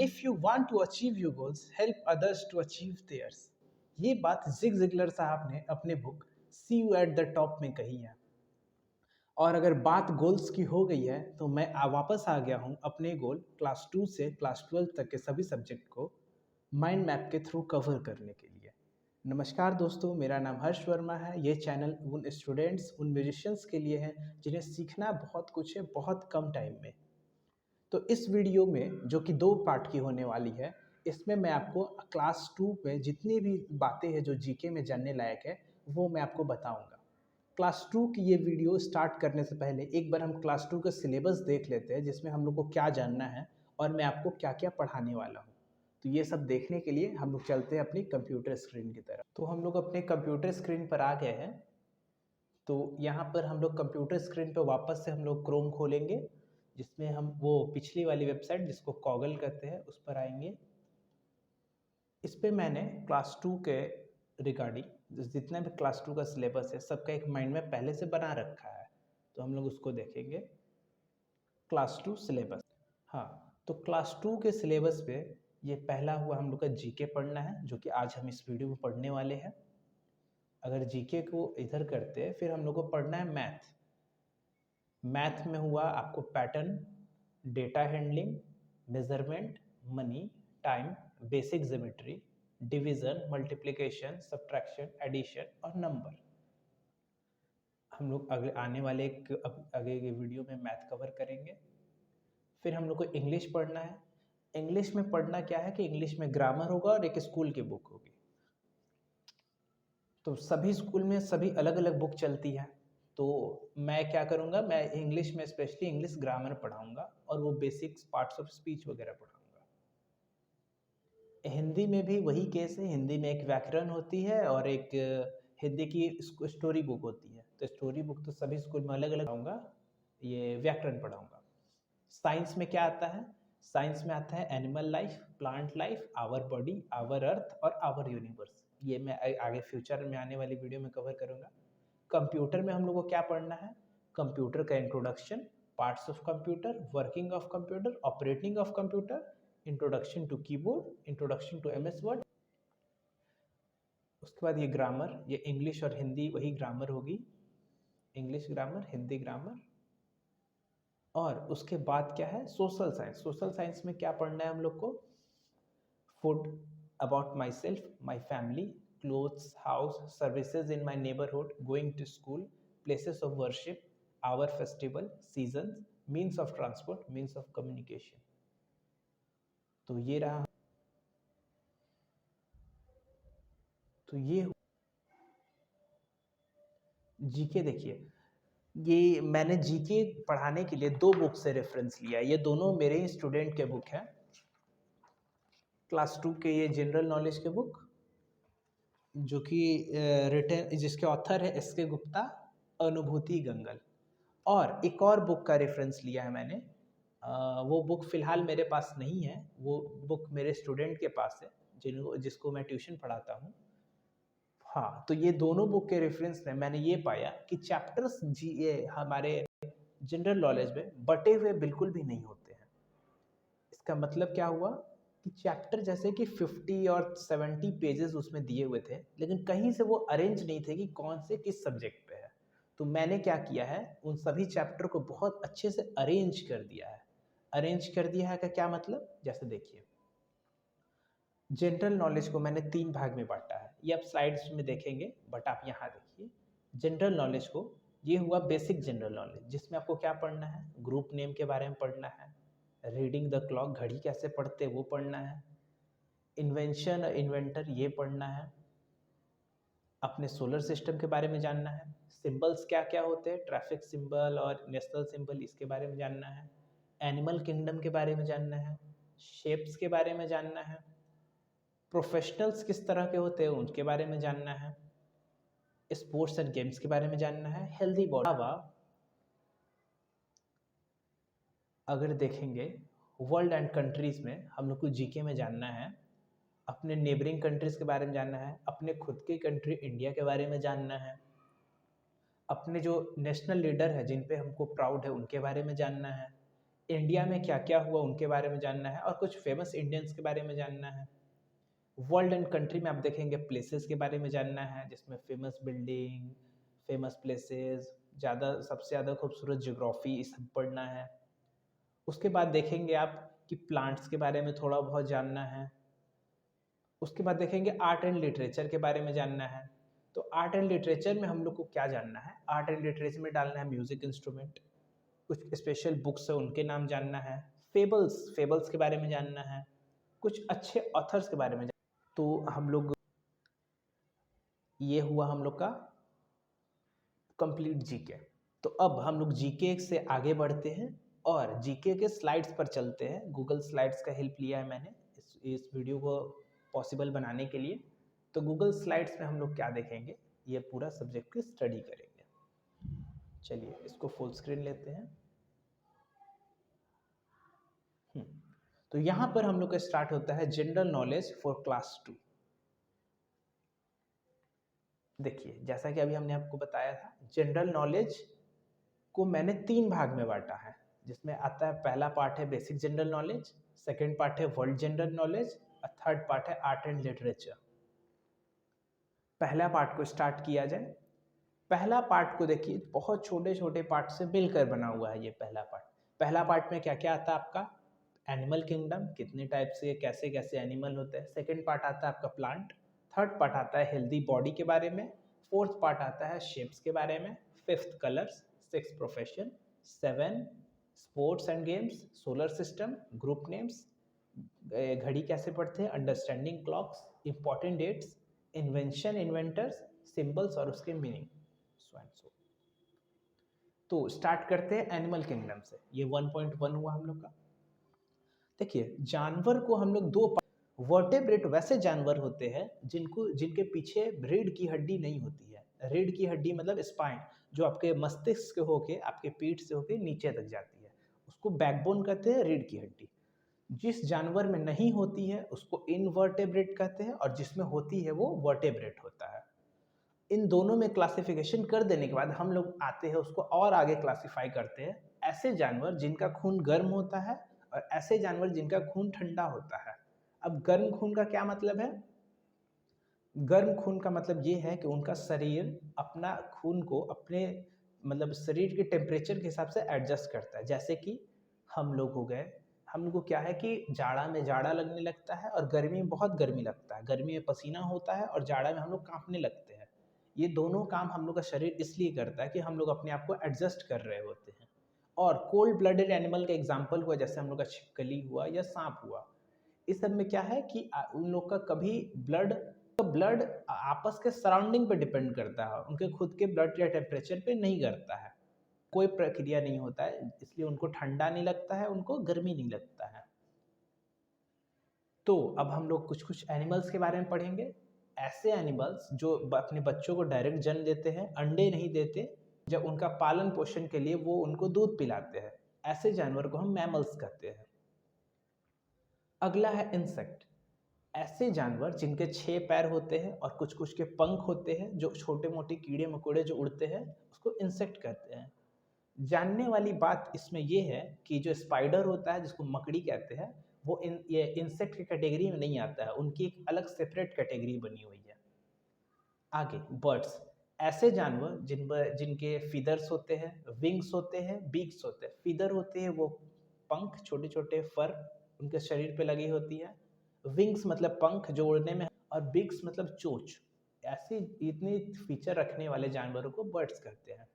If you want to achieve your goals help others to achieve theirs. ये बात Zig Ziglar साहब ने अपने book see you at the top में कही है। और अगर बात गोल्स की हो गई है तो मैं वापस आ गया हूँ अपने गोल क्लास 2 से क्लास 12 तक के सभी सब्जेक्ट को माइंड मैप के थ्रू कवर करने के लिए। नमस्कार दोस्तों, मेरा नाम हर्ष वर्मा है। ये चैनल उन स्टूडेंट्स, उन म्यूजिशियंस के लिए है जिन्हें सीखना बहुत कुछ है बहुत कम टाइम में। तो इस वीडियो में जो कि 2 पार्ट की होने वाली है, इसमें मैं आपको क्लास 2 में जितनी भी बातें हैं जो जीके में जानने लायक है वो मैं आपको बताऊंगा। क्लास 2 की ये वीडियो स्टार्ट करने से पहले एक बार हम क्लास 2 का सिलेबस देख लेते हैं, जिसमें हम लोग को क्या जानना है और मैं आपको क्या क्या पढ़ाने वाला हूँ। तो ये सब देखने के लिए हम लोग चलते हैं अपनी कंप्यूटर स्क्रीन की तरफ। तो हम लोग अपने कंप्यूटर स्क्रीन पर आ गए हैं। तो यहाँ पर हम लोग कंप्यूटर स्क्रीन पर वापस से हम लोग क्रोम खोलेंगे, जिसमें हम वो पिछली वाली वेबसाइट जिसको कॉगल कहते हैं उस पर आएंगे। इस पे मैंने क्लास 2 के रिगार्डिंग जितना भी क्लास 2 का सिलेबस है सबका एक माइंड में पहले से बना रखा है, तो हम लोग उसको देखेंगे। क्लास 2 सिलेबस, हाँ, तो क्लास 2 के सिलेबस पे ये पहला हुआ हम लोग का जीके पढ़ना है, जो कि आज हम इस वीडियो में पढ़ने वाले हैं। अगर जीके को इधर करते हैं, फिर हम लोग को पढ़ना है मैथ। मैथ में हुआ आपको pattern, data handling, measurement, money, time, basic geometry, division, multiplication, subtraction, addition और नंबर। हम लोग अगले आने वाले आगे के वीडियो में मैथ कवर करेंगे। फिर हम लोग को इंग्लिश पढ़ना है। इंग्लिश में पढ़ना क्या है कि इंग्लिश में ग्रामर होगा और एक स्कूल की बुक होगी। तो सभी स्कूल में सभी अलग अलग बुक चलती है, तो मैं क्या करूँगा, मैं इंग्लिश में स्पेशली इंग्लिश ग्रामर पढ़ाऊँगा और वो बेसिक्स पार्ट्स ऑफ स्पीच वगैरह पढ़ाऊँगा। हिंदी में भी वही केस है। हिंदी में एक व्याकरण होती है और एक हिंदी की स्टोरी बुक होती है। तो स्टोरी बुक तो सभी स्कूल में अलग अलग पढ़ाऊँगा, ये व्याकरण पढ़ाऊँगा। साइंस में क्या आता है? साइंस में आता है animal life, plant life, our body, our earth और आवर यूनिवर्स। ये मैं आगे फ्यूचर में आने वाली वीडियो में कवर करूँगा। कंप्यूटर में हम लोग को क्या पढ़ना है? कंप्यूटर का introduction, parts of computer, working of computer, operating of computer, introduction to keyboard, introduction to MS Word. उसके बाद ये ग्रामर, ये इंग्लिश और हिंदी वही ग्रामर होगी, इंग्लिश ग्रामर, हिंदी ग्रामर। और उसके बाद क्या है? Social science. सोशल साइंस में क्या पढ़ना है हम लोग को? Food, about myself, my family, clothes, house, services in my neighbourhood, going to school, places of worship, our festival, seasons, means of transport, means of communication. तो ये रहा। तो ये जीके देखिए, ये मैंने जीके पढ़ाने के लिए 2 बुक से रेफरेंस लिया। ये दोनों मेरे ही स्टूडेंट के बुक हैं। क्लास 2 के ये जनरल नॉलेज के बुक, जो कि रिटन जिसके ऑथर है एस के गुप्ता, अनुभूति गंगल। और एक और बुक का रेफरेंस लिया है मैंने। वो बुक फ़िलहाल मेरे पास नहीं है, वो बुक मेरे स्टूडेंट के पास है जिसको मैं ट्यूशन पढ़ाता हूँ। हाँ, तो ये दोनों बुक के रेफरेंस में मैंने ये पाया कि चैप्टर्स ये हमारे जनरल नॉलेज में बटे हुए बिल्कुल भी नहीं होते हैं। इसका मतलब क्या हुआ कि चैप्टर जैसे कि 50 और 70 पेजेस उसमें दिए हुए थे, लेकिन कहीं से वो अरेंज नहीं थे कि कौन से किस सब्जेक्ट पे है। तो मैंने क्या किया है, उन सभी चैप्टर को बहुत अच्छे से अरेंज कर दिया है। अरेंज कर दिया है का क्या मतलब? जैसे देखिए, जनरल नॉलेज को मैंने 3 भाग में बांटा है। ये आप स्लाइड्स में देखेंगे, बट आप यहाँ देखिए। जनरल नॉलेज को, ये हुआ बेसिक जनरल नॉलेज, जिसमें आपको क्या पढ़ना है? ग्रुप नेम के बारे में पढ़ना है, रीडिंग द क्लॉक, घड़ी कैसे पढ़ते वो पढ़ना है, इन्वेंशन इन्वेंटर ये पढ़ना है, अपने सोलर सिस्टम के बारे में जानना है, सिंबल्स क्या क्या होते हैं, ट्रैफिक सिंबल और नेशनल सिंबल, इसके बारे में जानना है, एनिमल किंगडम के बारे में जानना है, शेप्स के बारे में जानना है, प्रोफेशनल्स किस तरह के होते हैं उनके बारे में जानना है, स्पोर्ट्स एंड गेम्स के बारे में जानना है, हेल्दी बॉडी। अगर देखेंगे वर्ल्ड एंड कंट्रीज में, हम लोग को जीके में जानना है, अपने नेबरिंग कंट्रीज के बारे में जानना है, अपने खुद की कंट्री इंडिया के बारे में जानना है, अपने जो नेशनल लीडर है जिन पे हमको प्राउड है उनके बारे में जानना है, इंडिया में क्या क्या हुआ उनके बारे में जानना है, और कुछ फेमस इंडियंस के बारे में जानना है। वर्ल्ड एंड कंट्री में आप देखेंगे प्लेसेस के बारे में जानना है, जिसमें फेमस बिल्डिंग, फेमस प्लेसेस, ज़्यादा सबसे ज़्यादा खूबसूरत ज्योग्राफी, ये सब पढ़ना है। उसके बाद देखेंगे आप कि प्लांट्स के बारे में थोड़ा बहुत जानना है। उसके बाद देखेंगे आर्ट एंड लिटरेचर के बारे में जानना है। तो आर्ट एंड लिटरेचर में हम लोग को क्या जानना है, आर्ट एंड लिटरेचर में डालना है म्यूजिक इंस्ट्रूमेंट, कुछ स्पेशल बुक्स है उनके नाम जानना है, फेबल्स फेबल्स के बारे में जानना है, कुछ अच्छे ऑथर्स के बारे में तो हम लोग, ये हुआ हम लोग का कंप्लीट जीके। तो अब हम लोग जीके से आगे बढ़ते हैं और जीके के स्लाइड्स पर चलते हैं। गूगल स्लाइड्स का हेल्प लिया है मैंने इस वीडियो को पॉसिबल बनाने के लिए। तो गूगल स्लाइड्स में हम लोग क्या देखेंगे, ये पूरा सब्जेक्ट की स्टडी करेंगे। चलिए इसको फुल स्क्रीन लेते हैं। तो यहाँ पर हम लोग का स्टार्ट होता है जनरल नॉलेज फॉर क्लास 2। देखिए जैसा कि अभी हमने आपको बताया था, जनरल नॉलेज को मैंने 3 भाग में बांटा है, जिसमें आता है पहला पार्ट है basic general knowledge, second part है वर्ल्ड जनरल नॉलेज और थर्ड पार्ट है आर्ट एंड लिटरेचर। पहला पार्ट को स्टार्ट किया जाए। पहला पार्ट को देखिए, बहुत छोटे छोटे पार्ट से मिलकर बना हुआ है ये पहला पार्ट। पहला पार्ट में क्या क्या आता है आपका, एनिमल किंगडम, कितने टाइप से कैसे कैसे एनिमल होते हैं। सेकंड पार्ट आता है आपका प्लांट। थर्ड पार्ट आता है हेल्दी बॉडी के बारे में। फोर्थ पार्ट आता है शेप्स के बारे में। Fifth colours. Six profession. 7 sports and games, solar system, group names, घड़ी कैसे पढ़ते हैं, understanding clocks, important dates, invention inventors, symbols और उसके मीनिंग, सो एंड सो। तो स्टार्ट करते हैं एनिमल किंगडम से। ये 1.1 हुआ हम लोग का। देखिए जानवर को हम लोग दो, वर्टेब्रेट वैसे जानवर होते हैं जिनके पीछे रीढ़ की हड्डी नहीं होती है। रीढ़ की हड्डी मतलब स्पाइन, जो आपके मस्तिष्क से होके आपके पीठ से होके नीचे तक जाती है, उसको बैकबोन कहते हैं, रीढ़ की हड्डी। जिस जानवर में नहीं होती है उसको इनवर्टेब्रेट कहते हैं, और जिसमें होती है वो वर्टेब्रेट होता है। इन दोनों में क्लासिफिकेशन कर देने के बाद हम लोग आते हैं उसको और आगे क्लासिफाई करते हैं, ऐसे जानवर जिनका खून गर्म होता है और ऐसे जानवर जिनका खून ठंडा होता है। अब गर्म खून का क्या मतलब है, गर्म खून का मतलब ये है कि उनका शरीर अपना खून को अपने मतलब शरीर के टेम्परेचर के हिसाब से एडजस्ट करता है। जैसे कि हम लोग हो गए, हम लोग को क्या है कि जाड़ा में जाड़ा लगने लगता है और गर्मी में बहुत गर्मी लगता है, गर्मी में पसीना होता है और जाड़ा में हम लोग कांपने लगते हैं। ये दोनों काम हम लोग का शरीर इसलिए करता है कि हम लोग अपने आप को एडजस्ट कर रहे होते हैं। और कोल्ड ब्लडेड एनिमल का एग्जाम्पल हुआ, जैसे हम लोग का छिपकली हुआ या सांप हुआ। इस सब में क्या है कि उन लोग का कभी ब्लड आपस के सराउंडिंग पे डिपेंड करता है, उनके खुद के ब्लड या टेम्परेचर पे नहीं करता है, कोई प्रक्रिया नहीं होता है, इसलिए उनको ठंडा नहीं लगता है, उनको गर्मी नहीं लगता है। तो अब हम लोग कुछ कुछ एनिमल्स के बारे में पढ़ेंगे। ऐसे एनिमल्स जो अपने बच्चों को डायरेक्ट जन्म देते हैं, अंडे नहीं देते, जब उनका पालन पोषण के लिए वो उनको दूध पिलाते हैं, ऐसे जानवर को हम मैमल्स कहते हैं। अगला है इंसेक्ट। ऐसे जानवर जिनके 6 पैर होते हैं और कुछ कुछ के पंख होते हैं, जो छोटे मोटे कीड़े मकोड़े जो उड़ते हैं, उसको इंसेक्ट कहते हैं। जानने वाली बात इसमें ये है कि जो स्पाइडर होता है जिसको मकड़ी कहते हैं, वो ये इंसेक्ट की कैटेगरी में नहीं आता है, उनकी एक अलग सेपरेट कैटेगरी बनी हुई है। आगे बर्ड्स। ऐसे जानवर जिनके फीदर्स होते हैं, विंग्स होते हैं, बीक्स होते हैं। फीदर होते हैं वो पंख, छोटे छोटे फर उनके शरीर पे लगी होती है। विंग्स मतलब पंख जो उड़ने में, और बिग्स मतलब चोंच। ऐसी इतनी फीचर रखने वाले जानवरों को बर्ड्स कहते हैं।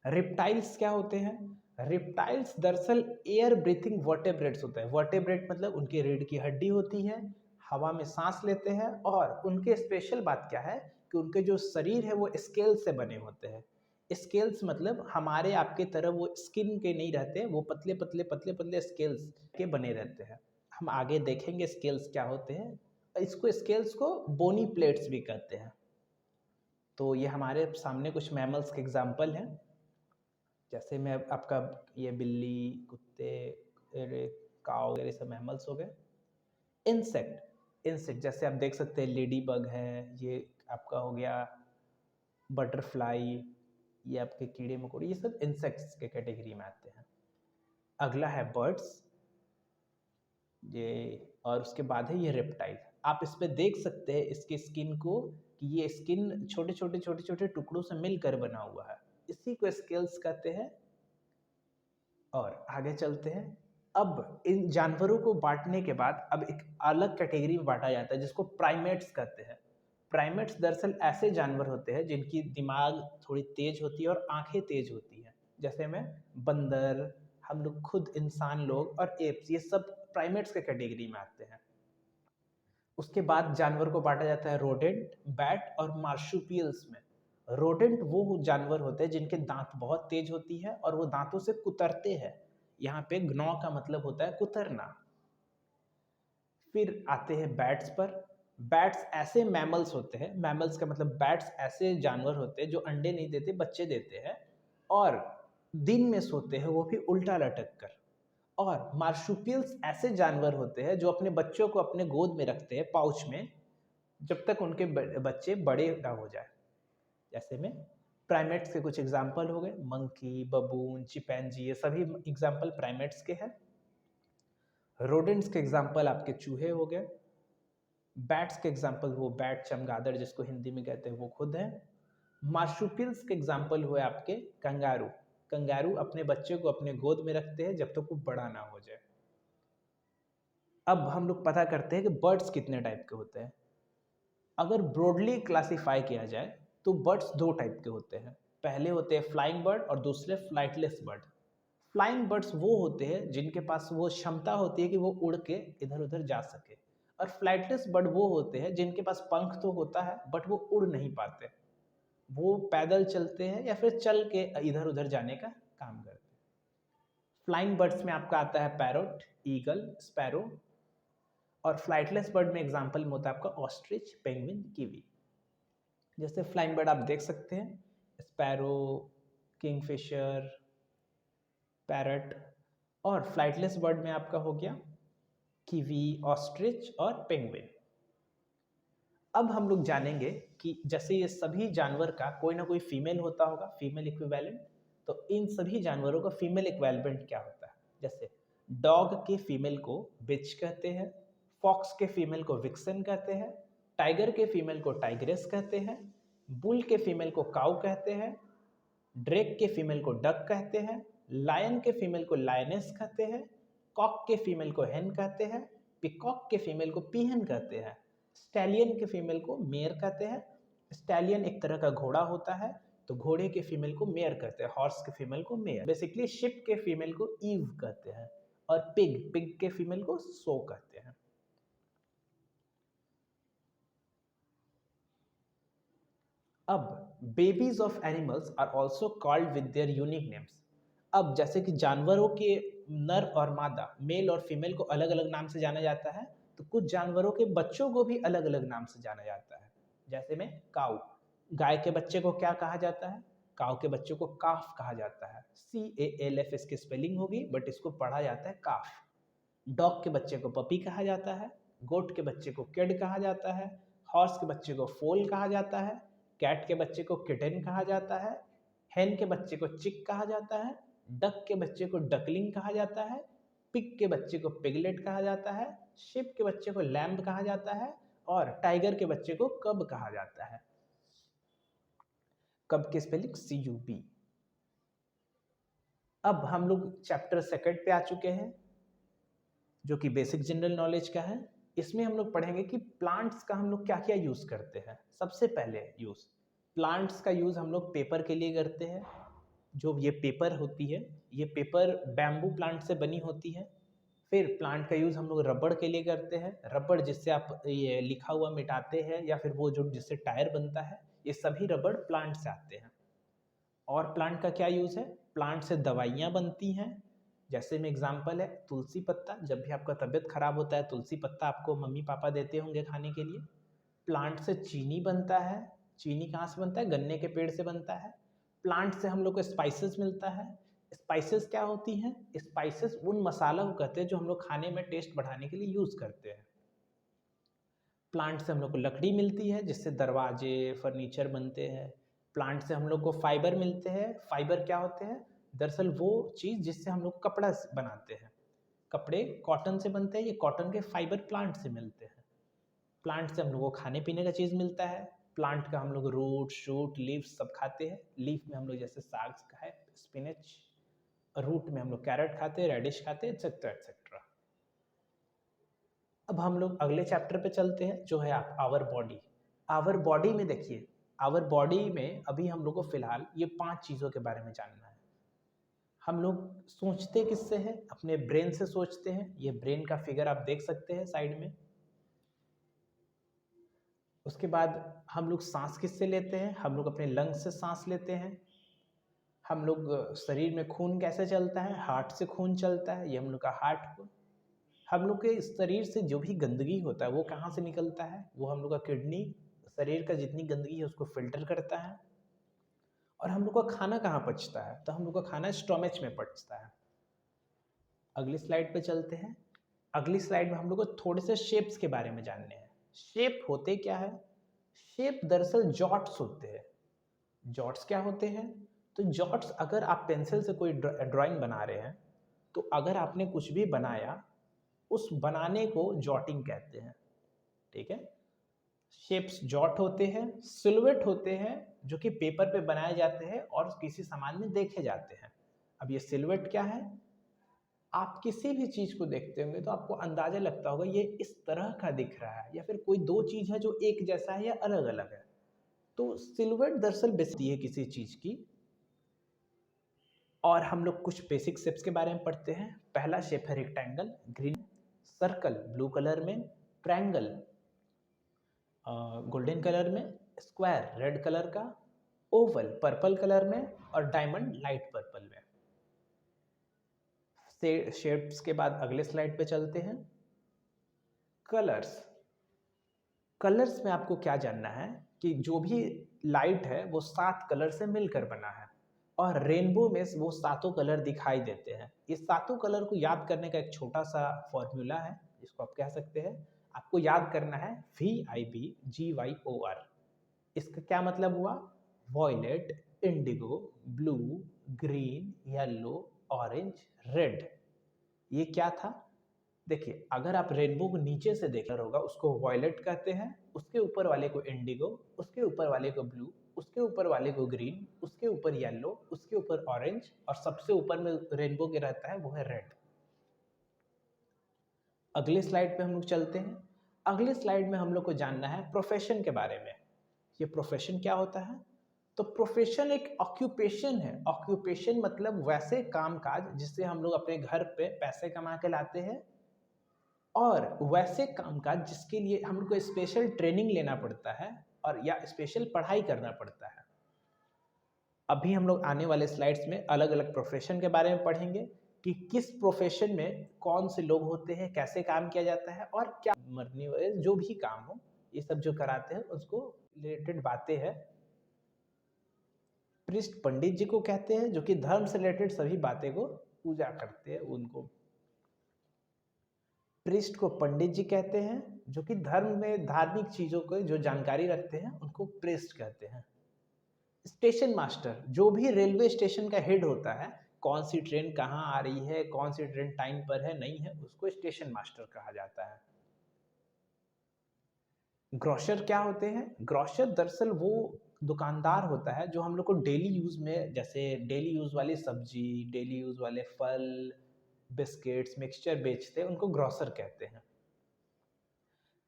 रिप्टाइल्स क्या होते हैं, रिप्टाइल्स दरअसल एयर ब्रीथिंग वर्टेब्रेट्स होते हैं। वर्टेब्रेट मतलब उनकी रीढ़ की हड्डी होती है, हवा में सांस लेते हैं, और उनके स्पेशल बात क्या है कि उनके जो शरीर है वो स्केल से बने होते हैं। स्केल्स मतलब हमारे आपके तरह वो स्किन के नहीं रहते, वो पतले पतले पतले पतले स्केल्स के बने रहते हैं। हम आगे देखेंगे स्केल्स क्या होते हैं। इसको स्केल्स को बोनी प्लेट्स भी कहते हैं। तो ये हमारे सामने कुछ मैमल्स के एग्जाम्पल हैं, जैसे मैं आपका ये बिल्ली, कुत्ते, काऊ वगैरह सब मैमल्स हो गए। इंसेक्ट जैसे आप देख सकते हैं, लेडी बग है, ये आपका हो गया बटरफ्लाई, ये आपके कीड़े मकोड़े, ये सब इंसेक्ट्स के कैटेगरी में आते हैं। अगला है बर्ड्स, ये, और उसके बाद है ये रेप्टाइल। आप इस पे देख सकते हैं इसकी स्किन को कि ये स्किन छोटे छोटे छोटे छोटे टुकड़ों से मिलकर बना हुआ है, इसी को स्केल्स कहते हैं। और आगे चलते हैं। अब इन जानवरों को बांटने के बाद अब एक अलग कैटेगरी में बांटा जाता है जिसको प्राइमेट्स कहते हैं। प्राइमेट्स दरअसल ऐसे जानवर होते हैं जिनकी दिमाग थोड़ी तेज होती है और आंखें तेज होती हैं, जैसे में बंदर, हम लोग खुद इंसान लोग और एप्स, ये सब प्राइमेट्स के कैटेगरी में आते हैं। उसके बाद जानवर को बांटा जाता है रोडेंट, बैट और मार्शुपियल्स में। रोडेंट वो जानवर होते हैं जिनके दांत बहुत तेज होती है और वो दांतों से कुतरते हैं। यहाँ पे ग्नॉ का मतलब होता है कुतरना। फिर आते हैं बैट्स पर। बैट्स ऐसे मैमल्स होते हैं, मैमल्स का मतलब बैट्स ऐसे जानवर होते हैं जो अंडे नहीं देते, बच्चे देते हैं और दिन में सोते हैं, वो भी उल्टा लटक कर। और मार्शुपियल्स ऐसे जानवर होते हैं जो अपने बच्चों को अपने गोद में रखते हैं पाउच में, जब तक उनके बच्चे बड़े ना हो जाए। जैसे में प्राइमेट्स के कुछ एग्जाम्पल हो गए, मंकी, बबून, चिपैंजी, ये सभी एग्जाम्पल प्राइमेट्स के हैं। रोडेंट्स के एग्जाम्पल आपके चूहे हो गए। बैट्स के एग्जाम्पल वो बैट, चमगादड़ जिसको हिंदी में कहते हैं, वो खुद है। मार्शुपियल्स के एग्जाम्पल हुए आपके कंगारू। कंगारू अपने बच्चे को अपने गोद में रखते हैं जब तक वो बड़ा ना हो जाए। अब हम लोग पता करते हैं कि बर्ड्स कितने टाइप के होते हैं। अगर ब्रॉडली क्लासिफाई किया जाए तो बर्ड्स दो टाइप के होते हैं। पहले होते हैं फ्लाइंग बर्ड और दूसरे फ्लाइटलेस बर्ड। फ्लाइंग बर्ड्स वो होते हैं जिनके पास वो क्षमता होती है कि वो उड़ के इधर उधर जा सके, और फ्लाइटलेस बर्ड वो होते हैं जिनके पास पंख तो होता है बट वो उड़ नहीं पाते, वो पैदल चलते हैं या फिर चल के इधर उधर जाने का काम करते हैं। फ्लाइंग बर्ड्स में आपका आता है पैरोट, ईगल, स्पैरो। और फ्लाइटलेस बर्ड में एग्जाम्पल में होता है आपका ऑस्ट्रिच, पेंगुइन, कीवी। जैसे फ्लाइंग बर्ड आप देख सकते हैं, स्पैरो, किंगफिशर, पैरट। और फ्लाइटलेस बर्ड में आपका हो गया कीवी, ऑस्ट्रिच और पेंगुइन। अब हम लोग जानेंगे कि जैसे ये सभी जानवर का कोई ना कोई फीमेल होता होगा, फीमेल इक्विवेलेंट, तो इन सभी जानवरों का फीमेल इक्विवेलेंट क्या होता है। जैसे डॉग के फीमेल को बिच कहते हैं, फॉक्स के फीमेल को विक्सन कहते हैं, टाइगर के फीमेल को टाइग्रेस कहते हैं, बुल के फीमेल को काऊ कहते हैं, ड्रेक के फीमेल को डक कहते हैं, लायन के फीमेल को लायनेस कहते हैं, कॉक के फीमेल को हेन कहते हैं, पिकॉक के फीमेल को पीहन कहते हैं, स्टैलियन के फीमेल को मेयर कहते हैं। स्टैलियन एक तरह का घोड़ा होता है, तो घोड़े के फीमेल को मेयर कहते हैं, हॉर्स के फीमेल को मेयर। बेसिकली शिप के फीमेल को ईव कहते हैं, और पिग के फीमेल को सो कहते हैं। अब babies of animals are also called with their unique names. अब जैसे कि जानवरों के नर और मादा, मेल और फीमेल को अलग अलग नाम से जाना जाता है, तो कुछ जानवरों के बच्चों को भी अलग अलग नाम से जाना जाता है। जैसे में काऊ, गाय के बच्चे को क्या कहा जाता है, काऊ के बच्चे को काफ कहा जाता है। CALF इसकी स्पेलिंग होगी बट इसको पढ़ा जाता है काफ। डॉग के बच्चे को पपी कहा जाता है, गोट के बच्चे को किड कहा जाता है, हॉर्स के बच्चे को फोल कहा जाता है, कैट के बच्चे को किटन कहा जाता है, हेन के बच्चे को चिक कहा जाता है, डक के बच्चे को डकलिंग कहा जाता है, पिग के बच्चे को पिगलेट कहा जाता है, शिप के बच्चे को लैम्ब कहा जाता है, और टाइगर के बच्चे को कब कहा जाता है। कब की स्पेलिंग CUB। अब हम लोग चैप्टर सेकंड पे आ चुके हैं जो कि बेसिक जनरल नॉलेज का है। इसमें हम लोग पढ़ेंगे कि प्लांट्स का हम लोग क्या क्या यूज करते हैं। सबसे पहले यूज, प्लांट्स का यूज हम लोग पेपर के लिए करते हैं। जो ये पेपर होती है, ये पेपर बैम्बू प्लांट से बनी होती है। फिर प्लांट का यूज हम लोग रबड़ के लिए करते हैं, रबड़ जिससे आप ये लिखा हुआ मिटाते हैं, या फिर वो जो जिससे टायर बनता है, ये सभी रबड़ प्लांट से आते हैं। और प्लांट का क्या यूज है, प्लांट से दवाइयाँ बनती हैं। जैसे में एग्जाम्पल है तुलसी पत्ता, जब भी आपका तबीयत खराब होता है तुलसी पत्ता आपको मम्मी पापा देते होंगे खाने के लिए। प्लांट से चीनी बनता है, चीनी कहाँ से बनता है, गन्ने के पेड़ से बनता है। प्लांट से हम लोग को स्पाइसेस मिलता है। स्पाइसेस क्या होती हैं, स्पाइसेस उन मसाला को कहते हैं जो हम लोग खाने में टेस्ट बढ़ाने के लिए यूज करते हैं। प्लांट से हम लोग को लकड़ी मिलती है जिससे दरवाजे, फर्नीचर बनते हैं। प्लांट से हम लोग को फाइबर मिलते हैं। फाइबर क्या होते हैं, दरअसल वो चीज़ जिससे हम लोग कपड़ा बनाते हैं। कपड़े कॉटन से बनते हैं, ये कॉटन के फाइबर प्लांट से मिलते हैं। प्लांट से हम लोग को खाने पीने का चीज़ मिलता है। प्लांट का हम लोग रूट शूट लीव्स सब खाते हैं। लीफ में हम लोग जैसे साग का है, स्पिनच। रूट में हम लोग कैरेट खाते हैं, रेडिश खाते हैं, एक्सेट्रा एक्सेट्रा। अब हम लोग अगले चैप्टर पे चलते हैं जो है आप आवर बॉडी। आवर बॉडी में देखिए, आवर बॉडी में अभी हम लोग को फिलहाल ये 5 चीज़ों के बारे में जानना है। हम लोग सोचते किससे हैं? अपने ब्रेन से सोचते हैं। ये ब्रेन का फिगर आप देख सकते हैं साइड में। उसके बाद हम लोग सांस किससे लेते हैं? हम लोग अपने लंग्स से सांस लेते हैं। हम लोग शरीर में खून कैसे चलता है? हार्ट से खून चलता है, ये हम लोग का हार्ट। हम लोग के शरीर से जो भी गंदगी होता है वो कहाँ से निकलता है? वो हम लोग का किडनी शरीर का जितनी गंदगी है उसको फिल्टर करता है। और हम लोग का खाना कहाँ पचता है? तो हम लोग का खाना स्टोमच में पचता है। अगली स्लाइड पे चलते हैं। अगली स्लाइड में हम लोग को थोड़े से शेप्स के बारे में जानने हैं। शेप होते क्या है? शेप दरअसल जॉट्स होते हैं। जॉट्स क्या होते हैं? तो जॉट्स, अगर आप पेंसिल से कोई ड्राइंग बना रहे हैं तो अगर आपने कुछ भी बनाया, उस बनाने को जॉटिंग कहते हैं। ठीक है। शेप्स जॉट होते हैं। सिलुएट होते हैं जो कि पेपर पे बनाए जाते हैं और किसी सामान में देखे जाते हैं। अब ये सिलुएट क्या है? आप किसी भी चीज को देखते होंगे तो आपको अंदाजा लगता होगा ये इस तरह का दिख रहा है, या फिर कोई दो चीज है जो एक जैसा है या अलग अलग है। तो सिलुएट दरअसल बेसिक है किसी चीज की। और हम लोग कुछ बेसिक शेप्स के बारे में पढ़ते हैं। पहला शेप है rectangle green, circle blue colour में, ट्रायंगल गोल्डन कलर में, स्क्वायर रेड कलर का, ओवल पर्पल कलर में और डायमंड लाइट पर्पल में। शेप्स के बाद अगले स्लाइड पे चलते हैं। कलर्स। कलर्स में आपको क्या जानना है कि जो भी लाइट है वो 7 कलर से मिलकर बना है और रेनबो में वो सातों कलर दिखाई देते हैं। इस सातों कलर को याद करने का एक छोटा सा फॉर्मूला है, जिसको आप कह सकते हैं, आपको याद करना है VIBGYOR। इसका क्या मतलब हुआ? Violet, indigo, blue, green, yellow, orange, red. ये क्या था? देखिए, अगर आप रेनबो को नीचे से देख रहे होगा, उसको वॉयलेट कहते हैं, उसके ऊपर वाले को इंडिगो, उसके ऊपर वाले को ब्लू, उसके ऊपर वाले को ग्रीन, उसके ऊपर येलो, उसके ऊपर ऑरेंज और सबसे ऊपर में रेनबो के रहता है वो है रेड। अगले स्लाइड पे हम लोग चलते हैं। अगले स्लाइड में हम लोग को जानना है प्रोफेशन के बारे में। ये प्रोफेशन क्या होता है? तो प्रोफेशन एक ऑक्यूपेशन है। ऑक्यूपेशन मतलब वैसे कामकाज जिससे हम लोग अपने घर पे पैसे कमा के लाते हैं, और वैसे कामकाज जिसके लिए हम लोग को स्पेशल ट्रेनिंग लेना पड़ता है और या स्पेशल पढ़ाई करना पड़ता है। अभी हम लोग आने वाले स्लाइड्स में अलग अलग प्रोफेशन के बारे में पढ़ेंगे कि किस प्रोफेशन में कौन से लोग होते हैं, कैसे काम किया जाता है और क्या मरने वाले जो भी काम हो, ये सब जो कराते हैं उसको रिलेटेड बातें हैं। प्रिस्ट पंडित जी को कहते हैं जो कि धर्म से रिलेटेड सभी बातें को पूजा करते हैं। उनको प्रिस्ट को पंडित जी कहते हैं, जो कि धर्म में धार्मिक चीजों को जो जानकारी रखते हैं उनको प्रिस्ट कहते हैं। स्टेशन मास्टर जो भी रेलवे स्टेशन का हेड होता है, कौन सी ट्रेन कहाँ आ रही है, कौन सी ट्रेन टाइम पर है नहीं है, उसको स्टेशन मास्टर कहा जाता है। ग्रोसर क्या होते हैं? ग्रोसर दरअसल वो दुकानदार होता है जो हम लोग को डेली यूज में, जैसे डेली यूज वाली सब्जी, डेली यूज वाले फल, बिस्किट्स, मिक्सचर बेचते हैं, उनको ग्रोसर कहते हैं।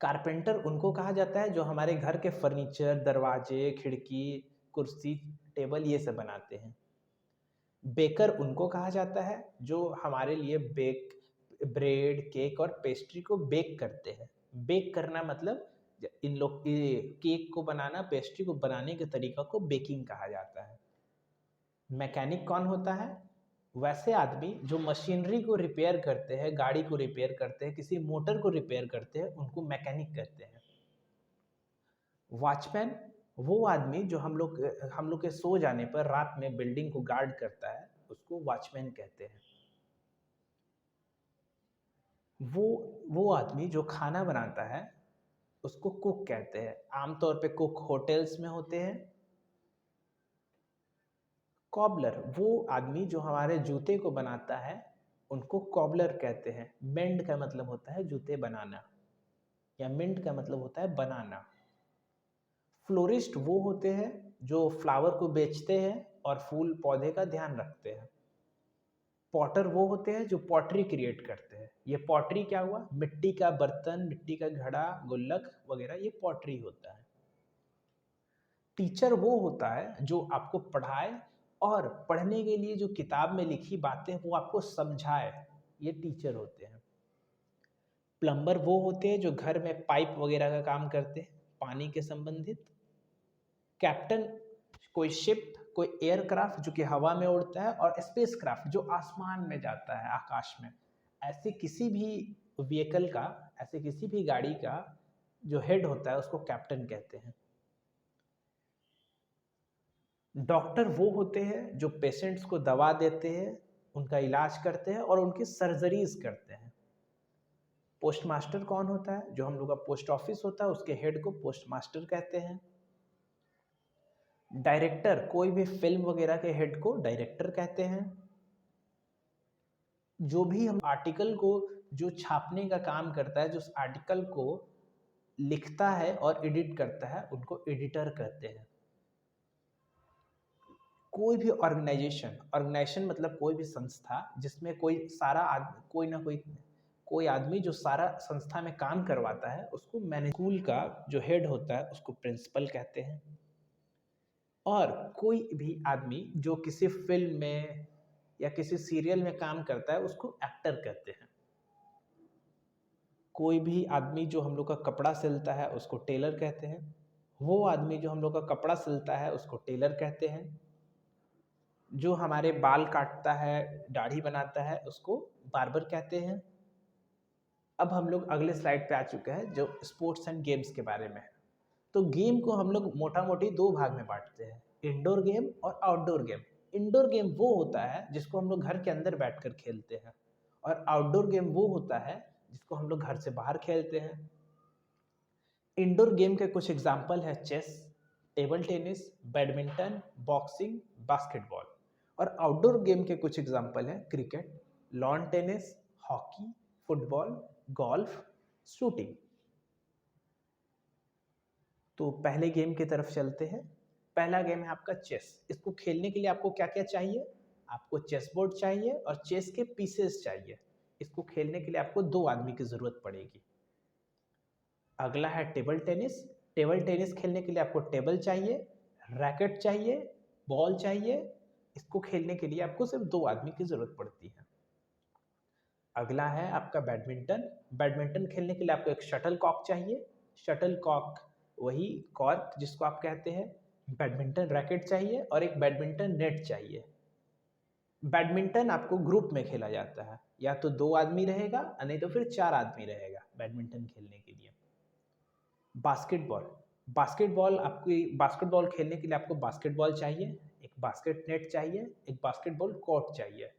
कारपेंटर उनको कहा जाता है जो हमारे घर के फर्नीचर, दरवाजे, खिड़की, कुर्सी, टेबल ये सब बनाते हैं। बेकर उनको कहा जाता है जो हमारे लिए ब्रेड, केक और पेस्ट्री को बेक करते हैं। बेक करना मतलब इन लोग केक को बनाना, पेस्ट्री को बनाने के तरीका को बेकिंग कहा जाता है। मैकेनिक कौन होता है? वैसे आदमी जो मशीनरी को रिपेयर करते हैं, गाड़ी को रिपेयर करते हैं, किसी मोटर को रिपेयर करते हैं, उनको मैकेनिक कहते हैं। वॉचमैन वो आदमी जो हम लोग के सो जाने पर रात में बिल्डिंग को गार्ड करता है, उसको वॉचमैन कहते हैं। वो वो आदमी जो खाना बनाता है उसको कुक कहते हैं। आमतौर पे कुक होटल्स में होते हैं कॉबलर वो आदमी जो हमारे जूते को बनाता है, उनको कॉबलर कहते हैं। मेंड का मतलब होता है जूते बनाना, या मिंट का मतलब होता है बनाना। फ्लोरिस्ट वो होते हैं जो फ्लावर को बेचते हैं और फूल पौधे का ध्यान रखते हैं। पॉटर वो होते हैं जो पॉटरी क्रिएट करते हैं। ये पॉटरी क्या हुआ? मिट्टी का बर्तन, मिट्टी का घड़ा, गुल्लक वगैरह, ये पॉटरी होता है। टीचर वो होता है जो आपको पढ़ाए और पढ़ने के लिए जो किताब में लिखी बातें वो आपको समझाए, ये टीचर होते हैं। प्लम्बर वो होते हैं जो घर में पाइप वगैरह का काम करते हैं, पानी के संबंधित। कैप्टन कोई शिप, कोई एयरक्राफ्ट जो कि हवा में उड़ता है, और स्पेसक्राफ्ट जो आसमान में जाता है, आकाश में। ऐसे किसी भी व्हीकल का, ऐसे किसी भी गाड़ी का जो हेड होता है उसको कैप्टन कहते हैं। डॉक्टर वो होते हैं जो पेशेंट्स को दवा देते हैं, उनका इलाज करते हैं और उनकी सर्जरीज करते हैं। पोस्ट मास्टर कौन होता है? जो हम लोग का पोस्ट ऑफिस होता है उसके हेड को पोस्ट मास्टर कहते हैं। डायरेक्टर कोई भी फिल्म वगैरह के हेड को डायरेक्टर कहते हैं। जो भी हम आर्टिकल को जो छापने का काम करता है, जो उस आर्टिकल को लिखता है और एडिट करता है, उनको एडिटर कहते हैं। कोई भी ऑर्गेनाइजेशन मतलब कोई भी संस्था जिसमें कोई ना कोई आदमी जो सारा संस्था में काम करवाता है, उसको मैनेज। स्कूल का जो हेड होता है उसको प्रिंसिपल कहते हैं। और कोई भी आदमी जो किसी फिल्म में या किसी सीरियल में काम करता है उसको एक्टर कहते हैं। कोई भी आदमी जो हम लोग का कपड़ा सिलता है उसको टेलर कहते हैं। वो आदमी जो हम लोग का कपड़ा सिलता है उसको टेलर कहते हैं। जो हमारे बाल काटता है, दाढ़ी बनाता है, उसको बार्बर कहते हैं। अब हम लोग अगले स्लाइड पे आ चुके हैं जो स्पोर्ट्स एंड गेम्स के बारे में है। तो गेम को हम लोग मोटा मोटी दो भाग में बांटते हैं, इंडोर गेम और आउटडोर गेम। इंडोर गेम वो होता है जिसको हम लोग घर के अंदर बैठकर खेलते हैं, और आउटडोर गेम वो होता है जिसको हम लोग घर से बाहर खेलते हैं। इंडोर गेम के कुछ एग्जाम्पल है chess, table tennis, badminton, boxing, basketball. और आउटडोर गेम के कुछ एग्जाम्पल है cricket, lawn tennis, hockey, football, golf, shooting. तो पहले गेम की तरफ चलते हैं। पहला गेम है आपका चेस। इसको खेलने के लिए आपको क्या क्या चाहिए? आपको चेस बोर्ड चाहिए और चेस के पीसेस चाहिए। इसको खेलने के लिए आपको दो आदमी की जरूरत पड़ेगी। अगला है टेबल टेनिस। टेबल टेनिस खेलने के लिए आपको टेबल चाहिए, रैकेट चाहिए, बॉल चाहिए। इसको खेलने के लिए आपको सिर्फ दो आदमी की जरूरत पड़ती है। अगला है आपका बैडमिंटन। बैडमिंटन खेलने के लिए आपको एक शटल कॉक चाहिए। शटल कॉक वही कॉर्क जिसको आप कहते हैं। बैडमिंटन रैकेट चाहिए और एक बैडमिंटन नेट चाहिए। बैडमिंटन आपको ग्रुप में खेला जाता है, या तो दो आदमी रहेगा नहीं तो फिर चार आदमी रहेगा बैडमिंटन खेलने के लिए। बास्केटबॉल। बास्केटबॉल खेलने के लिए आपको बास्केटबॉल चाहिए, एक बास्केट नेट चाहिए, एक बास्केटबॉल कोर्ट चाहिए।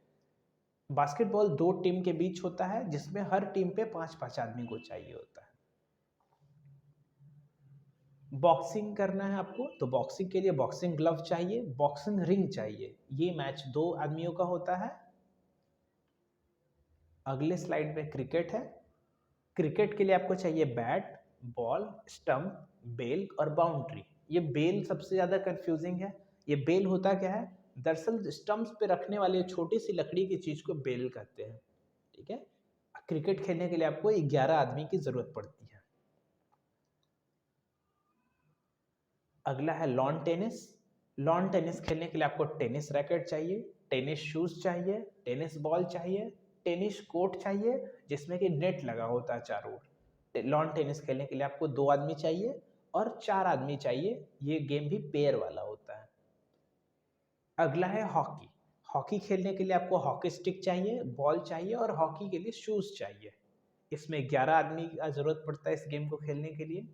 बास्केटबॉल दो टीम के बीच होता है जिसमें हर टीम पे 5-5 आदमी को चाहिए होता है। बॉक्सिंग करना है आपको तो बॉक्सिंग के लिए बॉक्सिंग ग्लव चाहिए, बॉक्सिंग रिंग चाहिए। ये मैच दो आदमियों का होता है। अगले स्लाइड में क्रिकेट है। क्रिकेट के लिए आपको चाहिए बैट, बॉल, स्टंप, बेल और बाउंड्री। ये बेल सबसे ज़्यादा कंफ्यूजिंग है। ये बेल होता क्या है? दरअसल स्टंप्स पे रखने वाली छोटी सी लकड़ी की चीज़ को बेल कहते हैं। ठीक है। क्रिकेट खेलने के लिए आपको 11 आदमी की ज़रूरत पड़ती है। अगला है लॉन टेनिस। लॉन टेनिस खेलने के लिए आपको टेनिस रैकेट चाहिए, टेनिस शूज चाहिए, टेनिस बॉल चाहिए, टेनिस कोर्ट चाहिए जिसमें कि नेट लगा होता है चारों ओर। लॉन टेनिस खेलने के लिए आपको दो आदमी चाहिए और चार आदमी चाहिए। ये गेम भी पेयर वाला होता है। अगला है हॉकी। हॉकी खेलने के लिए आपको हॉकी स्टिक चाहिए, बॉल चाहिए और हॉकी के लिए शूज चाहिए। इसमें 11 आदमी का जरूरत पड़ता है इस गेम को खेलने के लिए।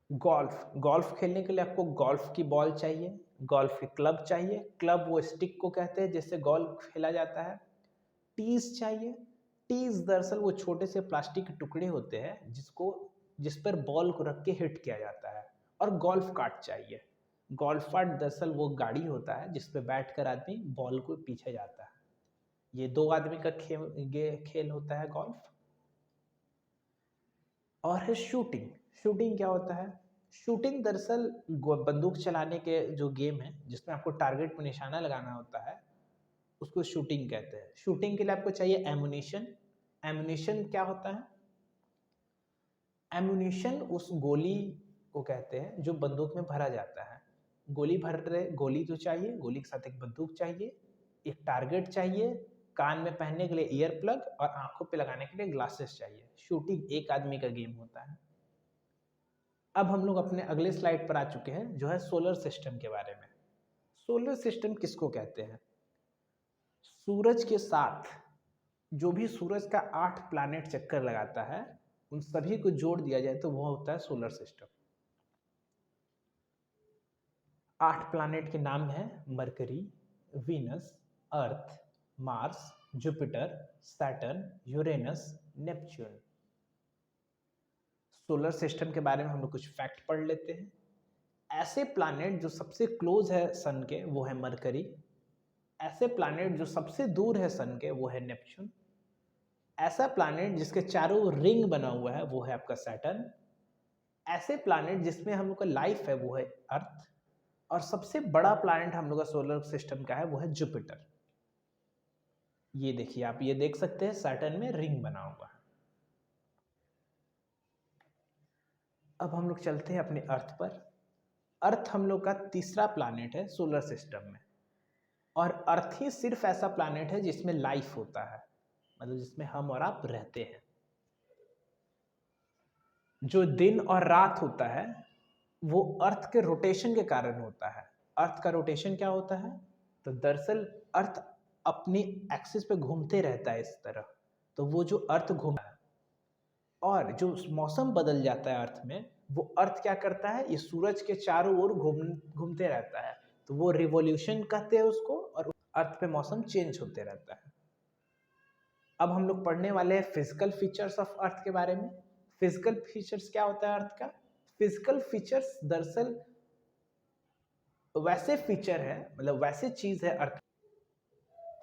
गोल्फ। गोल्फ खेलने के लिए आपको गोल्फ की बॉल चाहिए, गोल्फ की क्लब चाहिए। क्लब वो स्टिक को कहते हैं जिससे गोल्फ खेला जाता है। टीज चाहिए। टीज दरअसल वो छोटे से प्लास्टिक के टुकड़े होते हैं जिस पर बॉल को रख के हिट किया जाता है। और गोल्फ कार्ट चाहिए। गोल्फर्ट दरअसल वो गाड़ी होता है जिस पे बैठकर आदमी बॉल को पीछे जाता है। ये 2 आदमी का खेल होता है गोल्फ। और है शूटिंग। शूटिंग क्या होता है? शूटिंग दरअसल बंदूक चलाने के जो गेम है जिसमें आपको टारगेट पर निशाना लगाना होता है, उसको शूटिंग कहते हैं। शूटिंग के लिए आपको चाहिए एमुनिशन। एमुनिशन क्या होता है? एमुनिशन उस गोली को कहते हैं जो बंदूक में भरा जाता है। गोली भर रहे, गोली तो चाहिए, गोली के साथ एक बंदूक चाहिए, एक टारगेट चाहिए, कान में पहनने के लिए ईयर प्लग और आंखों पे लगाने के लिए ग्लासेस चाहिए। शूटिंग एक आदमी का गेम होता है। अब हम लोग अपने अगले स्लाइड पर आ चुके हैं जो है सोलर सिस्टम के बारे में। सोलर सिस्टम किसको कहते हैं? सूरज के साथ जो भी सूरज का 8 प्लैनेट चक्कर लगाता है, उन सभी को जोड़ दिया जाए तो वो होता है सोलर सिस्टम। 8 प्लैनेट के नाम हैं Mercury, Venus, Earth, Mars, Jupiter, Saturn, Uranus, Neptune. Solar system के बारे में हम लोग कुछ फैक्ट पढ़ लेते हैं। ऐसे प्लैनेट जो सबसे क्लोज है सन के वो है मरकरी। ऐसे प्लैनेट जो सबसे दूर है सन के वो है नेपच्यून। ऐसा प्लैनेट जिसके चारों रिंग बना हुआ है वो है आपका सैटर्न। ऐसे प्लैनेट जिसमें हम लोग का लाइफ है वो है अर्थ। और सबसे बड़ा प्लैनेट हम लोग का सोलर सिस्टम का है वो है जुपिटर। ये देखिए, आप ये देख सकते हैं सैटर्न में रिंग बना हुआ है। अब हम लोग चलते हैं अपने अर्थ पर। अर्थ हम लोग का तीसरा प्लैनेट है सोलर सिस्टम में। और अर्थ ही सिर्फ ऐसा प्लैनेट है जिसमें लाइफ होता है, मतलब जिसमें हम और आप रहते हैं। जो दिन और रात होता है वो अर्थ के रोटेशन के कारण होता है। अर्थ का रोटेशन क्या होता है? तो दरअसल अर्थ अपनी एक्सिस पे घूमते रहता है इस तरह। तो वो जो अर्थ घूमता है और जो मौसम बदल जाता है अर्थ में, वो अर्थ क्या करता है, ये सूरज के चारों ओर घूमते रहता है। तो वो रिवॉल्यूशन कहते हैं उसको, और अर्थ पे मौसम चेंज होते रहता है। अब हम लोग पढ़ने वाले हैं फिजिकल फीचर्स ऑफ अर्थ के बारे में। फिजिकल फीचर्स क्या होता है अर्थ का? फिजिकल फीचर्स दरअसल वैसे फीचर है, मतलब वैसे चीज है अर्थ।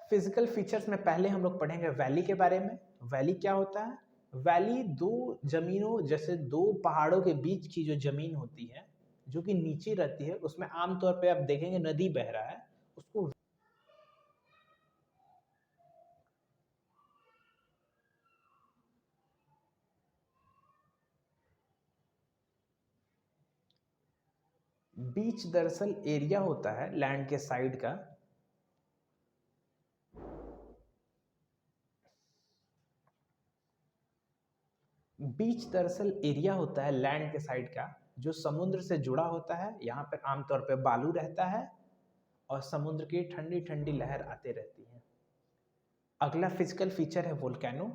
फिजिकल फीचर्स में पहले हम लोग पढ़ेंगे वैली के बारे में। वैली क्या होता है? वैली दो जमीनों, जैसे दो पहाड़ों के बीच की जो जमीन होती है जो कि नीचे रहती है, उसमें आमतौर पे आप देखेंगे नदी बह रहा है, उसको बीच दरअसल एरिया होता है लैंड के साइड का। बीच दरअसल एरिया होता है लैंड के साइड का जो समुद्र से जुड़ा होता है। यहाँ पर आमतौर पर बालू रहता है और समुद्र की ठंडी ठंडी लहर आते रहती है। अगला फिजिकल फीचर है वोल्केनो।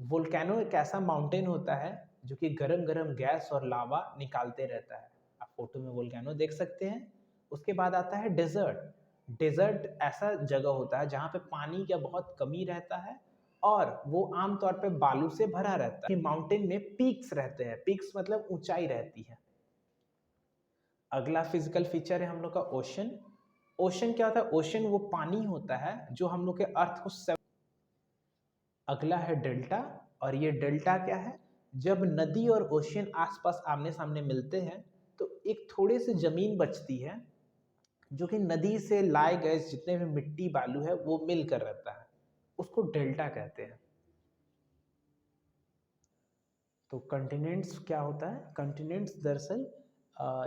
वोल्केनो एक ऐसा माउंटेन होता है जो कि गरम गरम गैस और लावा निकालते रहता है। आप फोटो में वोल्केनो देख सकते हैं। उसके बाद आता है डेजर्ट। डेजर्ट ऐसा जगह होता है जहाँ पे पानी का बहुत कमी रहता है और वो आमतौर पे बालू से भरा रहता है। माउंटेन में पीक्स रहते हैं, पीक्स मतलब ऊंचाई रहती है। अगला फिजिकल फीचर है हम लोग का ओशन। ओशन क्या होता है? ओशन वो पानी होता है जो हम लोग के अर्थ को अगला है डेल्टा। और ये डेल्टा क्या है? जब नदी और ओशियन आसपास आमने सामने मिलते हैं तो एक थोड़ी सी जमीन बचती है जो कि नदी से लाए गए जितने भी मिट्टी बालू है वो मिलकर रहता है, उसको डेल्टा कहते हैं। तो कंटिनेंट्स क्या होता है? कंटिनेंट्स दरअसल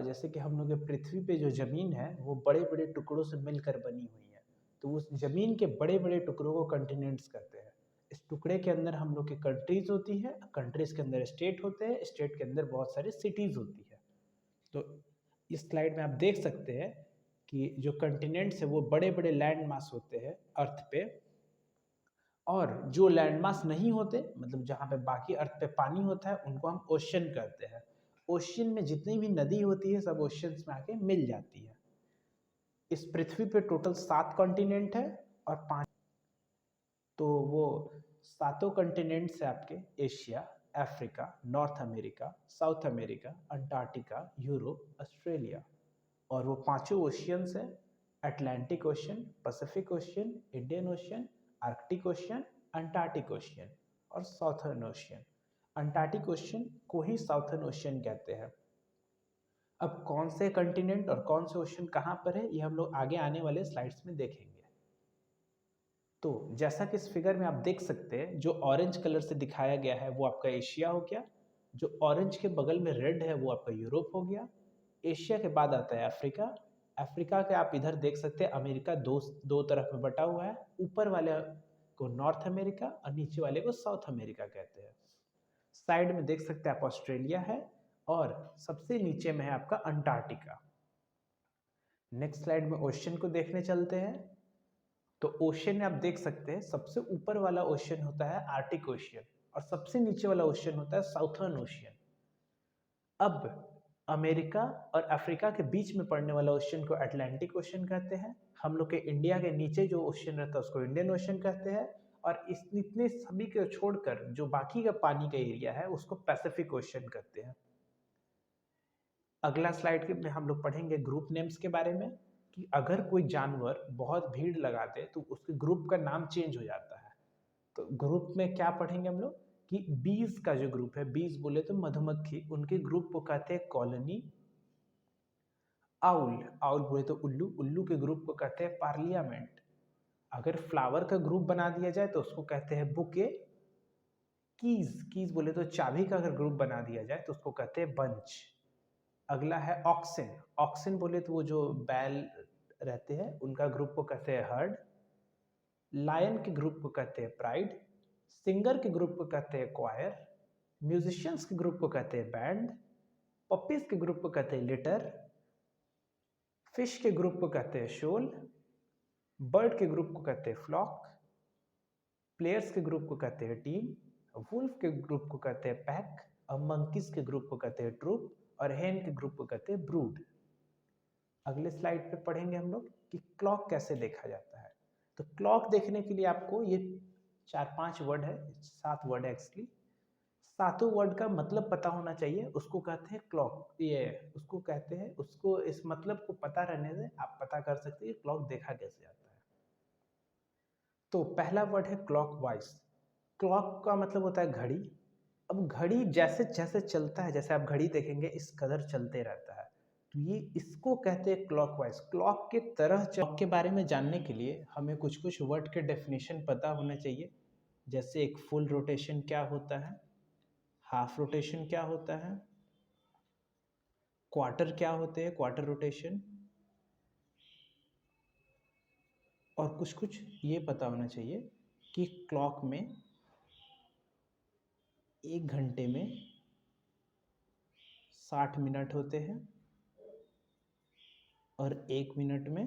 जैसे कि हम लोग के पृथ्वी पे जो जमीन है वो बड़े बड़े टुकड़ों से मिलकर बनी हुई है, तो उस जमीन के बड़े बड़े टुकड़ों को कंटिनेंट्स कहते हैं। इस टुकड़े के अंदर हम लोग की कंट्रीज होती है, कंट्रीज के अंदर स्टेट होते हैं, स्टेट के अंदर बहुत सारी सिटीज होती है। तो इस स्लाइड में आप देख सकते हैं कि जो कंटिनेंट्स है वो बड़े बड़े लैंड मास होते हैं अर्थ पे, और जो लैंडमास नहीं होते, मतलब जहाँ पे बाकी अर्थ पे पानी होता है, उनको हम ओशन कहते हैं। ओशन में जितनी भी नदी होती है सब ओशंस में आके मिल जाती है। इस पृथ्वी पे टोटल 7 कॉन्टिनेंट है और 5, तो वो सातों कॉन्टिनेंट से आपके Asia, Africa, north America, south America, Antarctica, Europe, Australia. और वो पांचों ओशियंस है Atlantic ocean, Pacific ocean, Indian ocean, Arctic ocean, Antarctic ocean और साउथर्न ओशन। अंटार्कटिक ओशन को ही साउथर्न ओशन कहते हैं। अब कौन से कंटिनेंट और कौन से ओशन कहाँ पर है ये हम लोग आगे आने वाले स्लाइड्स में देखेंगे। तो जैसा कि इस फिगर में आप देख सकते हैं, जो ऑरेंज कलर से दिखाया गया है वो आपका एशिया हो गया, जो ऑरेंज के बगल में रेड है वो आपका यूरोप हो गया, एशिया के बाद आता है अफ्रीका। अफ्रीका के आप इधर देख सकते हैं अमेरिका दो दो तरफ में बटा हुआ है, ऊपर वाले को नॉर्थ अमेरिका और नीचे वाले को साउथ अमेरिका कहते हैं। साइड में देख सकते हैं आप ऑस्ट्रेलिया है और सबसे नीचे में है आपका अंटार्कटिका। नेक्स्ट स्लाइड में ओशन को देखने चलते हैं। तो ओशन आप देख सकते हैं सबसे ऊपर वाला ओशन होता है आर्टिक ओशियन और सबसे नीचे वाला ओशन होता है साउथर्न ओशियन। अब अमेरिका और अफ्रीका के बीच में पड़ने वाला ओशन को अटलांटिक ओशन कहते हैं। हम लोग के इंडिया के नीचे जो ओशन रहता है उसको इंडियन ओशन कहते हैं और इस इतने सभी को छोड़कर जो बाकी का पानी का एरिया है उसको पैसिफिक ओशन कहते हैं। अगला स्लाइड में हम लोग पढ़ेंगे ग्रुप नेम्स के बारे में कि अगर कोई जानवर बहुत भीड़ लगा दे तो उसके ग्रुप का नाम चेंज हो जाता है। तो ग्रुप में क्या पढ़ेंगे हम लोग कि बीज का जो ग्रुप है, बीज बोले तो मधुमक्खी, उनके ग्रुप को कहते हैं कॉलोनी। आउल, आउल बोले तो उल्लू, उल्लू के ग्रुप को कहते हैं पार्लियामेंट। अगर फ्लावर का ग्रुप बना दिया जाए तो उसको कहते हैं बुके। कीज, कीज बोले तो चाबी का अगर ग्रुप बना दिया जाए तो उसको कहते हैं बंच। अगला है ऑक्सिन, ऑक्सिन बोले तो वो जो बैल रहते हैं उनका ग्रुप को कहते हैं हर्ड। लायन के ग्रुप को कहते हैं प्राइड। सिंगर के ग्रुप को कहते हैं क्वायर। म्यूजिशियंस के ग्रुप को कहते हैं बैंड। पपीज के ग्रुप को कहते हैं लिटर। फिश के ग्रुप को कहते हैं शोल। बर्ड के ग्रुप को कहते हैं फ्लॉक। प्लेयर्स के ग्रुप को कहते हैं टीम। वुल्फ के ग्रुप को कहते हैं पैक और मंकीज के ग्रुप को कहते हैं ट्रूप और हेन के ग्रुप को कहते हैं ब्रूड। अगले स्लाइड पे पढ़ेंगे हम लोग कि क्लॉक कैसे देखा जाता है। तो क्लॉक देखने के लिए आपको ये 4-5 वर्ड है, 7 वर्ड है एक्चुअली, सातों वर्ड का मतलब पता होना चाहिए। उसको कहते हैं क्लॉक, ये उसको कहते हैं, उसको इस मतलब को पता रहने से आप पता कर सकते हैं क्लॉक देखा कैसे जाता है। तो पहला वर्ड है क्लॉक वाइज। क्लॉक का मतलब होता है घड़ी। अब घड़ी जैसे जैसे चलता है, जैसे आप घड़ी देखेंगे इस कदर चलते रहता है, तो ये इसको कहते हैं क्लॉकवाइज। क्लॉक के तरह क्लॉक के बारे में जानने के लिए हमें कुछ कुछ वर्ड के डेफिनेशन पता होना चाहिए। जैसे एक फुल रोटेशन क्या होता है, हाफ रोटेशन क्या होता है, क्वार्टर क्या होते हैं, क्वार्टर रोटेशन, और कुछ कुछ ये पता होना चाहिए कि क्लॉक में 1 घंटे में 60 मिनट होते हैं और 1 मिनट में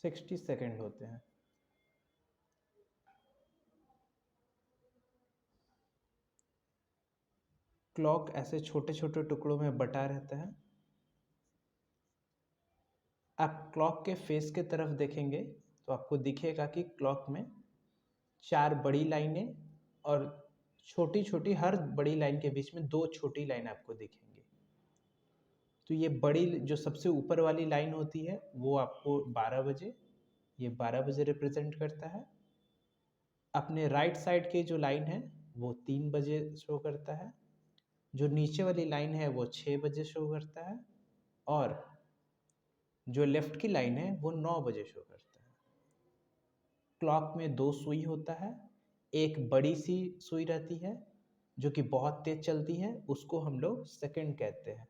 60 सेकेंड होते हैं। क्लॉक ऐसे छोटे छोटे टुकड़ों में बटा रहता है। आप क्लॉक के फेस के तरफ देखेंगे तो आपको दिखेगा कि क्लॉक में 4 बड़ी लाइनें और छोटी छोटी, हर बड़ी लाइन के बीच में 2 छोटी लाइन आपको दिखेंगी। तो ये बड़ी जो सबसे ऊपर वाली लाइन होती है वो आपको 12 बजे, ये 12 बजे रिप्रेजेंट करता है। अपने राइट साइड की जो लाइन है वो 3 बजे शो करता है। जो नीचे वाली लाइन है वो 6 बजे शो करता है और जो लेफ्ट की लाइन है वो 9 बजे शो करता है। क्लॉक में 2 सुई होता है। एक बड़ी सी सुई रहती है जो कि बहुत तेज चलती है, उसको हम लोग सेकंड कहते हैं।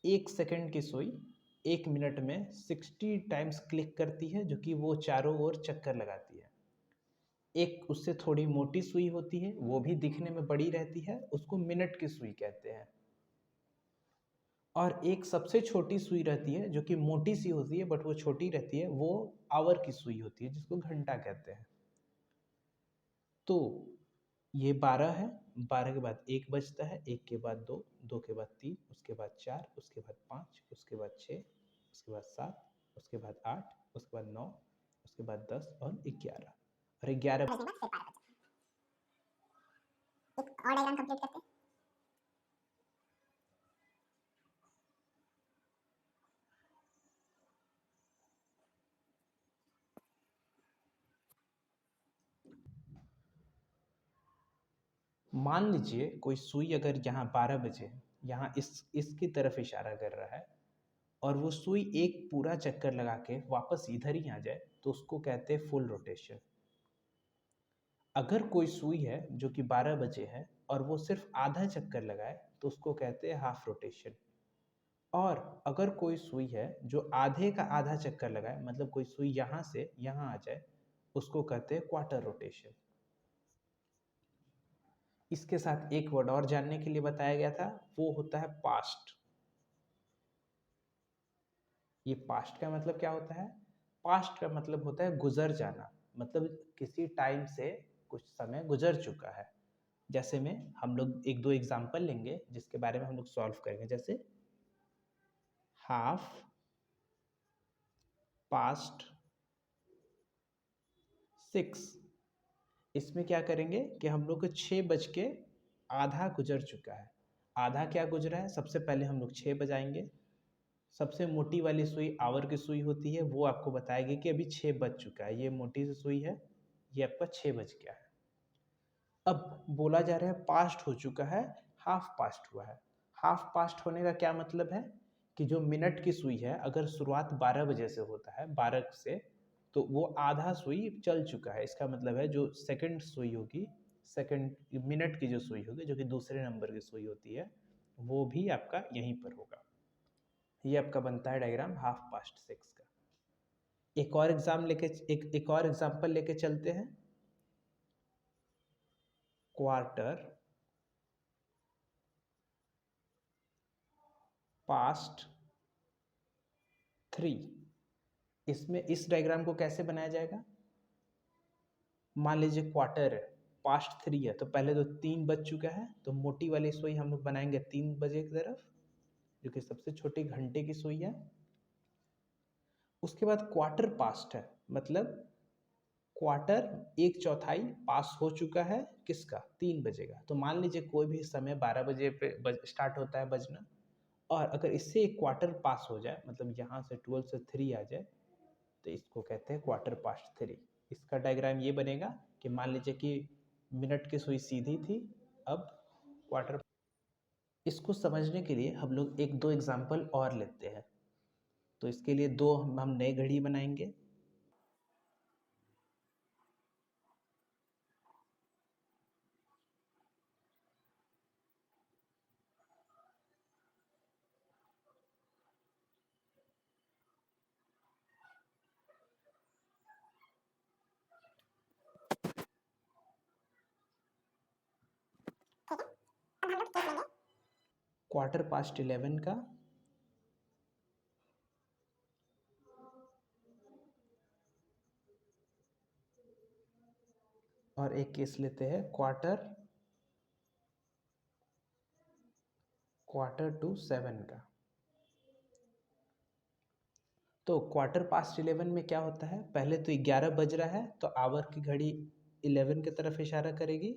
1 सेकंड की सुई 1 मिनट में 60 टाइम्स क्लिक करती है, जो कि वो चारों ओर चक्कर लगाती है। एक उससे थोड़ी मोटी सुई होती है, वो भी दिखने में बड़ी रहती है, उसको मिनट की सुई कहते हैं। और एक सबसे छोटी सुई रहती है जो कि मोटी सी होती है बट वो छोटी रहती है, वो आवर की सुई होती है जिसको घंटा कहते हैं। तो ये 12 है, 12 के बाद 1 बजता है, 1 के बाद 2, 2 के बाद 3, उसके बाद 4, उसके बाद 5, उसके बाद 6, उसके बाद 7, उसके बाद 8, उसके बाद 9, उसके बाद 10 और 11 और 11 एक और डायग्राम कंप्लीट करते हैं। मान लीजिए कोई सुई अगर यहाँ 12 बजे यहाँ इसकी तरफ इशारा कर रहा है और वो सुई एक पूरा चक्कर लगा के वापस इधर ही आ जाए तो उसको कहते हैं फुल रोटेशन। अगर कोई सुई है जो कि 12 बजे है और वो सिर्फ आधा चक्कर लगाए तो उसको कहते हैं हाफ रोटेशन। और अगर कोई सुई है जो आधे का आधा चक्कर लगाए, मतलब कोई सुई यहाँ से यहाँ आ जाए, उसको कहते हैं क्वार्टर रोटेशन। इसके साथ एक वर्ड और जानने के लिए बताया गया था, वो होता है पास्ट। ये पास्ट का मतलब क्या होता है? पास्ट का मतलब होता है गुजर जाना, मतलब किसी टाइम से कुछ समय गुजर चुका है। जैसे में हम लोग एक दो एग्जांपल लेंगे जिसके बारे में हम लोग सॉल्व करेंगे। जैसे हाफ पास्ट 6, इसमें क्या करेंगे कि हम लोग को 6 बज के आधा गुजर चुका है। आधा क्या गुजरा है? सबसे पहले हम लोग 6 बजाएंगे। सबसे मोटी वाली सुई आवर की सुई होती है, वो आपको बताएगी कि अभी 6 बज चुका है। ये मोटी सी सुई है, ये आपका 6 बज गया है। अब बोला जा रहा है पास्ट हो चुका है, हाफ पास्ट हुआ है। हाफ पास्ट होने का क्या मतलब है कि जो मिनट की सुई है, अगर शुरुआत 12 बजे से होता है, 12 से, तो वो आधा सुई चल चुका है। इसका मतलब है जो सेकंड सुई होगी, सेकंड मिनट की जो सुई होगी, जो कि दूसरे नंबर की सुई होती है, वो भी आपका यहीं पर होगा। ये आपका बनता है डायग्राम हाफ पास्ट 6 का। एक और एक और एग्जाम्पल लेके चलते हैं। Quarter past 3। इसमें इस डायग्राम को कैसे बनाया जाएगा? मान लीजिए क्वार्टर है, पास्ट 3 है, तो पहले तो 3 बज चुका है, तो मोटी वाली सुई हम लोग बनाएंगे 3 बजे की तरफ, जो कि सबसे छोटी घंटे की सुई है। उसके बाद क्वार्टर पास्ट है, मतलब क्वार्टर एक चौथाई पास हो चुका है, किसका? 3 बजे का। तो मान लीजिए कोई भी समय 12 बजे पे स्टार्ट होता है बजना, और अगर इससे एक क्वार्टर पास हो जाए, मतलब यहाँ से 12 से 3 आ जाए, तो इसको कहते हैं क्वार्टर पास्ट 3। इसका डायग्राम ये बनेगा कि मान लीजिए कि मिनट की सुई सीधी थी, अब क्वार्टर। इसको समझने के लिए हम लोग एक दो एग्जाम्पल और लेते हैं। तो इसके लिए दो हम नए घड़ी बनाएंगे। ठीक है, अब हम लोग केस लेंगे। क्वार्टर पास्ट 11 का और एक केस लेते हैं क्वार्टर टू 7 का। तो क्वार्टर पास्ट 11 में क्या होता है? पहले तो 11 बज रहा है, तो आवर की घड़ी 11 की तरफ इशारा करेगी।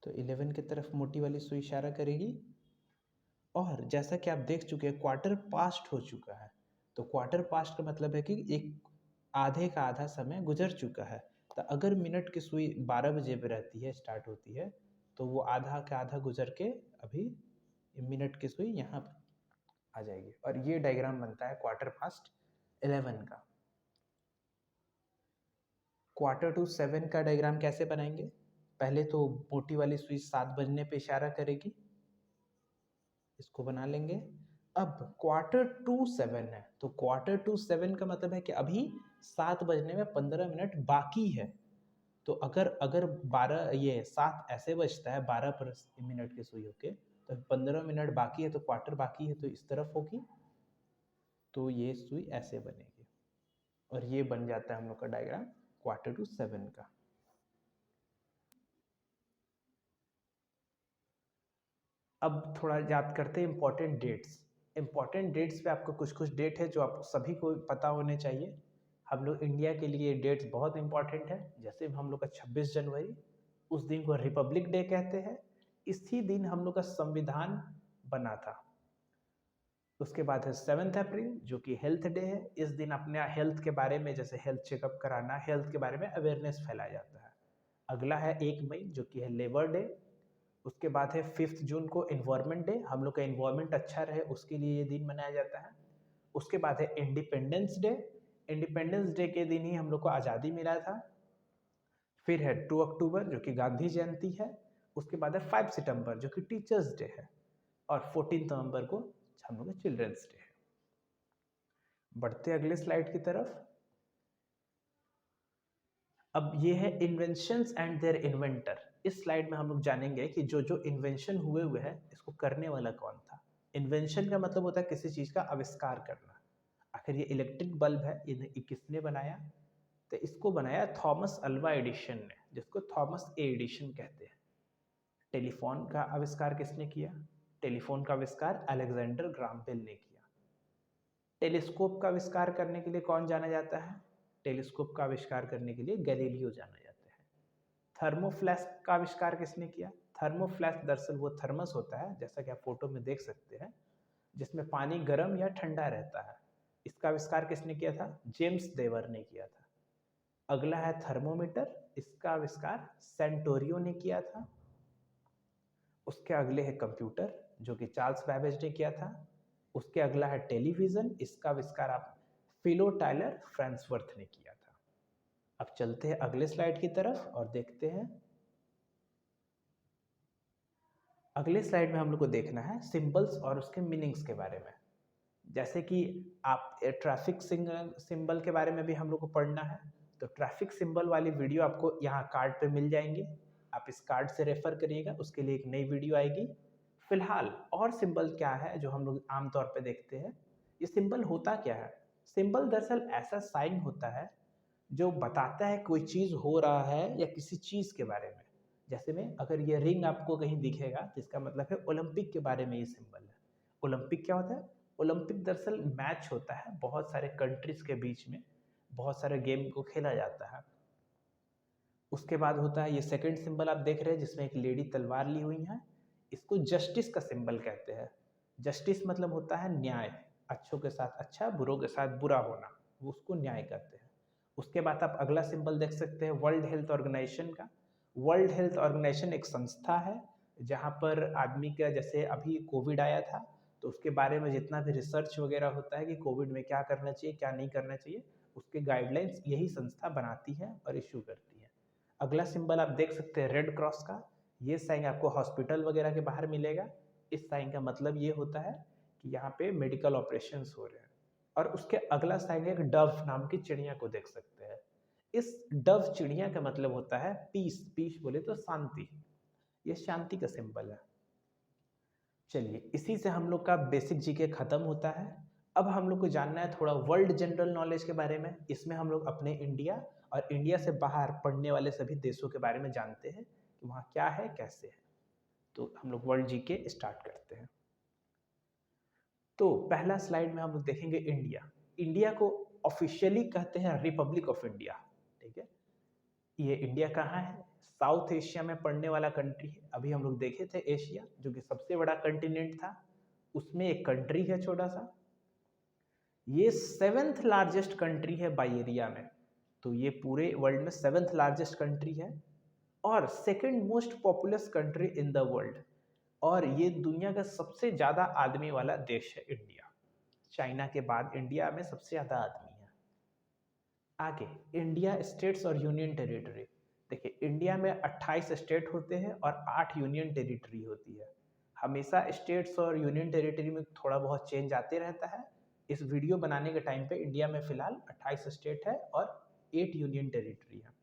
तो 11 की तरफ मोटी वाली सुई इशारा करेगी। और जैसा कि आप देख चुके हैं क्वार्टर पास्ट हो चुका है, तो क्वार्टर पास्ट का मतलब है कि एक आधे का आधा समय गुजर चुका है। तो अगर मिनट की सुई 12 बजे पे रहती है, स्टार्ट होती है, तो वो आधा का आधा गुजर के अभी मिनट की सुई यहाँ आ जाएगी। और ये डायग्राम बनता है क्वार्टर पास्ट 11 का। क्वार्टर टू 7 का डायग्राम कैसे बनाएंगे? पहले तो मोटी वाली सुई 7 बजने पे इशारा करेगी, इसको बना लेंगे। अब क्वार्टर टू 7 है, तो क्वार्टर टू 7 का मतलब है कि अभी 7 बजने में 15 मिनट बाकी है। तो अगर अगर 12 ये 7 ऐसे बजता है 12 पर मिनट की सुई होके, तो 15 मिनट बाकी है, तो क्वार्टर बाकी है, तो इस तरफ होगी, तो ये सुई ऐसे बनेगी। और ये बन जाता है हम लोग का डायग्राम क्वार्टर टू 7 का। अब थोड़ा याद करते हैं इंपॉर्टेंट डेट्स। इंपॉर्टेंट डेट्स पे आपको कुछ कुछ डेट है जो आप सभी को पता होने चाहिए। हम लोग इंडिया के लिए डेट्स बहुत इंपॉर्टेंट है। जैसे हम लोग का 26 जनवरी, उस दिन को रिपब्लिक डे कहते हैं। इसी दिन हम लोग का संविधान बना था। उसके बाद है 7 अप्रैल जो कि हेल्थ डे है। इस दिन अपने हेल्थ के बारे में, जैसे हेल्थ चेकअप कराना, हेल्थ के बारे में अवेयरनेस फैलाया जाता है। अगला है 1 मई जो कि है लेबर डे। उसके बाद है 5 जून को इन्वायरमेंट डे, हम लोग का इन्वायरमेंट अच्छा रहे उसके लिए ये दिन मनाया जाता है। उसके बाद है इंडिपेंडेंस डे। इंडिपेंडेंस डे के दिन ही हम लोग को आज़ादी मिला था। फिर है 2 अक्टूबर जो कि गांधी जयंती है। उसके बाद है 5 सितंबर जो कि टीचर्स डे है। और 14 नवंबर को हम लोग का चिल्ड्रंस डे है। बढ़ते अगले स्लाइड की तरफ। अब ये है इन्वेंशंस एंड देयर इन्वेंटर। इस स्लाइड में हम लोग जानेंगे कि जो जो इन्वेंशन हुए हैं इसको करने वाला कौन था। इन्वेंशन का मतलब होता है किसी चीज़ का आविष्कार करना। आखिर ये इलेक्ट्रिक बल्ब है, ये किसने बनाया? तो इसको बनाया थॉमस अल्वा एडिशन ने, जिसको थॉमस ए एडिशन कहते हैं। टेलीफोन का आविष्कार किसने किया? टेलीफोन का आविष्कार अलेक्जेंडर ग्राहम बेल ने किया। टेलीस्कोप का आविष्कार करने के लिए कौन जाना जाता है? टेलीस्कोप का आविष्कार करने के लिए गैलीलियो जाना जाता है। थर्मोफ्लैश का आविष्कार किसने किया? थर्मोफ्लैश दरअसल वो थर्मस होता है, जैसा कि आप फोटो में देख सकते हैं, जिसमें पानी गर्म या ठंडा रहता है। इसका आविष्कार किसने किया था? जेम्स देवर ने किया था। अगला है थर्मोमीटर। इसका आविष्कार सेंटोरियो ने किया था। उसके अगले है कंप्यूटर जो कि चार्ल्स बैबेज ने किया था। उसके अगला है टेलीविज़न। इसका आविष्कार आप फिलो टायलर फ्रांसवर्थ ने किया था। अब चलते हैं अगले स्लाइड की तरफ और देखते हैं। अगले स्लाइड में हम लोग को देखना है सिंबल्स और उसके मीनिंग्स के बारे में। जैसे कि आप ट्रैफिक सिंबल के बारे में भी हम लोग को पढ़ना है, तो ट्रैफिक सिंबल वाली वीडियो आपको यहाँ कार्ड पे मिल जाएंगे। आप इस कार्ड से रेफर करिएगा, उसके लिए एक नई वीडियो आएगी। फिलहाल और सिंबल क्या है जो हम लोग आमतौर पे देखते हैं? ये सिंबल होता क्या है? सिंबल दरअसल ऐसा साइन होता है जो बताता है कोई चीज़ हो रहा है या किसी चीज़ के बारे में। जैसे में अगर ये रिंग आपको कहीं दिखेगा तो इसका मतलब है ओलंपिक के बारे में ये सिंबल है। ओलंपिक क्या होता है? ओलंपिक दरअसल मैच होता है बहुत सारे कंट्रीज के बीच में, बहुत सारे गेम को खेला जाता है। उसके बाद होता है ये सेकंड सिंबल आप देख रहे हैं जिसमें एक लेडी तलवार ली हुई है। इसको जस्टिस का सिंबल कहते हैं। जस्टिस मतलब होता है न्याय, अच्छों के साथ अच्छा, बुरों के साथ बुरा होना, वो उसको न्याय कहते हैं। उसके बाद आप अगला सिंबल देख सकते हैं वर्ल्ड हेल्थ ऑर्गेनाइजेशन का। वर्ल्ड हेल्थ ऑर्गेनाइजेशन एक संस्था है जहाँ पर आदमी का, जैसे अभी कोविड आया था तो उसके बारे में जितना भी रिसर्च वगैरह होता है कि कोविड में क्या करना चाहिए क्या नहीं करना चाहिए, उसके गाइडलाइंस यही संस्था बनाती है और इशू करती है। अगला सिंबल आप देख सकते हैं रेड क्रॉस का। ये साइन आपको हॉस्पिटल वगैरह के बाहर मिलेगा। इस साइन का मतलब ये होता है कि यहाँ पे मेडिकल ऑपरेशंस हो रहे हैं। और उसके अगला साइन एक डव नाम की चिड़िया को देख सकते हैं। इस डव चिड़िया का मतलब होता है पीस। पीस बोले तो शांति, ये शांति का सिंबल है। चलिए, इसी से हम लोग का बेसिक जीके खत्म होता है। अब हम लोग को जानना है थोड़ा वर्ल्ड जनरल नॉलेज के बारे में। इसमें हम लोग अपने इंडिया और इंडिया से बाहर पढ़ने वाले सभी देशों के बारे में जानते हैं कि वहाँ क्या है कैसे है। तो हम लोग वर्ल्ड जीके स्टार्ट करते हैं। तो पहला स्लाइड में हम लोग देखेंगे इंडिया। इंडिया को ऑफिशियली कहते हैं रिपब्लिक ऑफ इंडिया। ठीक है, ये इंडिया कहाँ है? साउथ एशिया में पड़ने वाला कंट्री है। अभी हम लोग देखे थे एशिया जो कि सबसे बड़ा कंटिनेंट था, उसमें एक कंट्री है छोटा सा। ये 7th लार्जेस्ट कंट्री है बाई एरिया में। तो ये पूरे वर्ल्ड में 7th लार्जेस्ट कंट्री है और second most populous country in the world. और ये दुनिया का सबसे ज़्यादा आदमी वाला देश है इंडिया। चाइना के बाद इंडिया में सबसे ज़्यादा आदमी है। आगे इंडिया स्टेट्स और यूनियन टेरिटरी। देखिए, इंडिया में 28 स्टेट होते हैं और 8 यूनियन टेरिटरी होती है। हमेशा स्टेट्स और यूनियन टेरिटरी में थोड़ा बहुत चेंज आते रहता है। इस वीडियो बनाने के टाइम पे इंडिया में फिलहाल 28 स्टेट है और 8 यूनियन टेरिटरी है।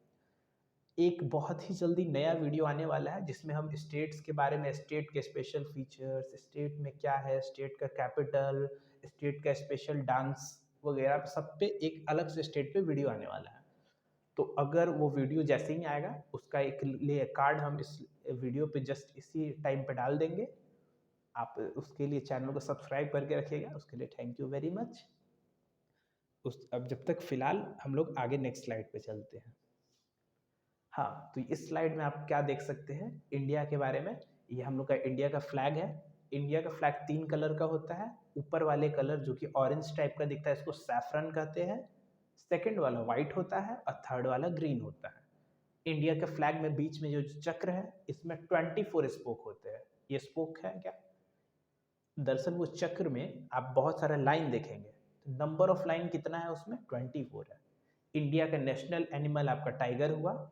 एक बहुत ही जल्दी नया वीडियो आने वाला है जिसमें हम स्टेट्स के बारे में, स्टेट के स्पेशल फीचर्स, स्टेट में क्या है, स्टेट का कैपिटल, स्टेट का स्पेशल डांस वगैरह सब पे एक अलग से स्टेट पे वीडियो आने वाला है। तो अगर वो वीडियो जैसे ही आएगा उसका एक लिए कार्ड हम इस वीडियो पे जस्ट इसी टाइम पे डाल देंगे। आप उसके लिए चैनल को सब्सक्राइब करके रखिएगा, उसके लिए थैंक यू वेरी मच। उस अब जब तक फिलहाल हम लोग आगे नेक्स्ट स्लाइड पे चलते हैं। हाँ, तो इस स्लाइड में आप क्या देख सकते हैं इंडिया के बारे में। ये हम लोग का इंडिया का फ्लैग है। इंडिया का फ्लैग 3 कलर का होता है। ऊपर वाले कलर जो कि ऑरेंज टाइप का दिखता है इसको सैफरन कहते हैं। सेकंड वाला वाइट होता है और थर्ड वाला ग्रीन होता है। इंडिया के फ्लैग में बीच में जो चक्र है इसमें 24 स्पोक होते हैं। ये स्पोक है क्या? दरअसल वो चक्र में आप बहुत सारा लाइन देखेंगे, तो नंबर ऑफ लाइन कितना है उसमें? 24 है। इंडिया का नेशनल एनिमल आपका टाइगर हुआ।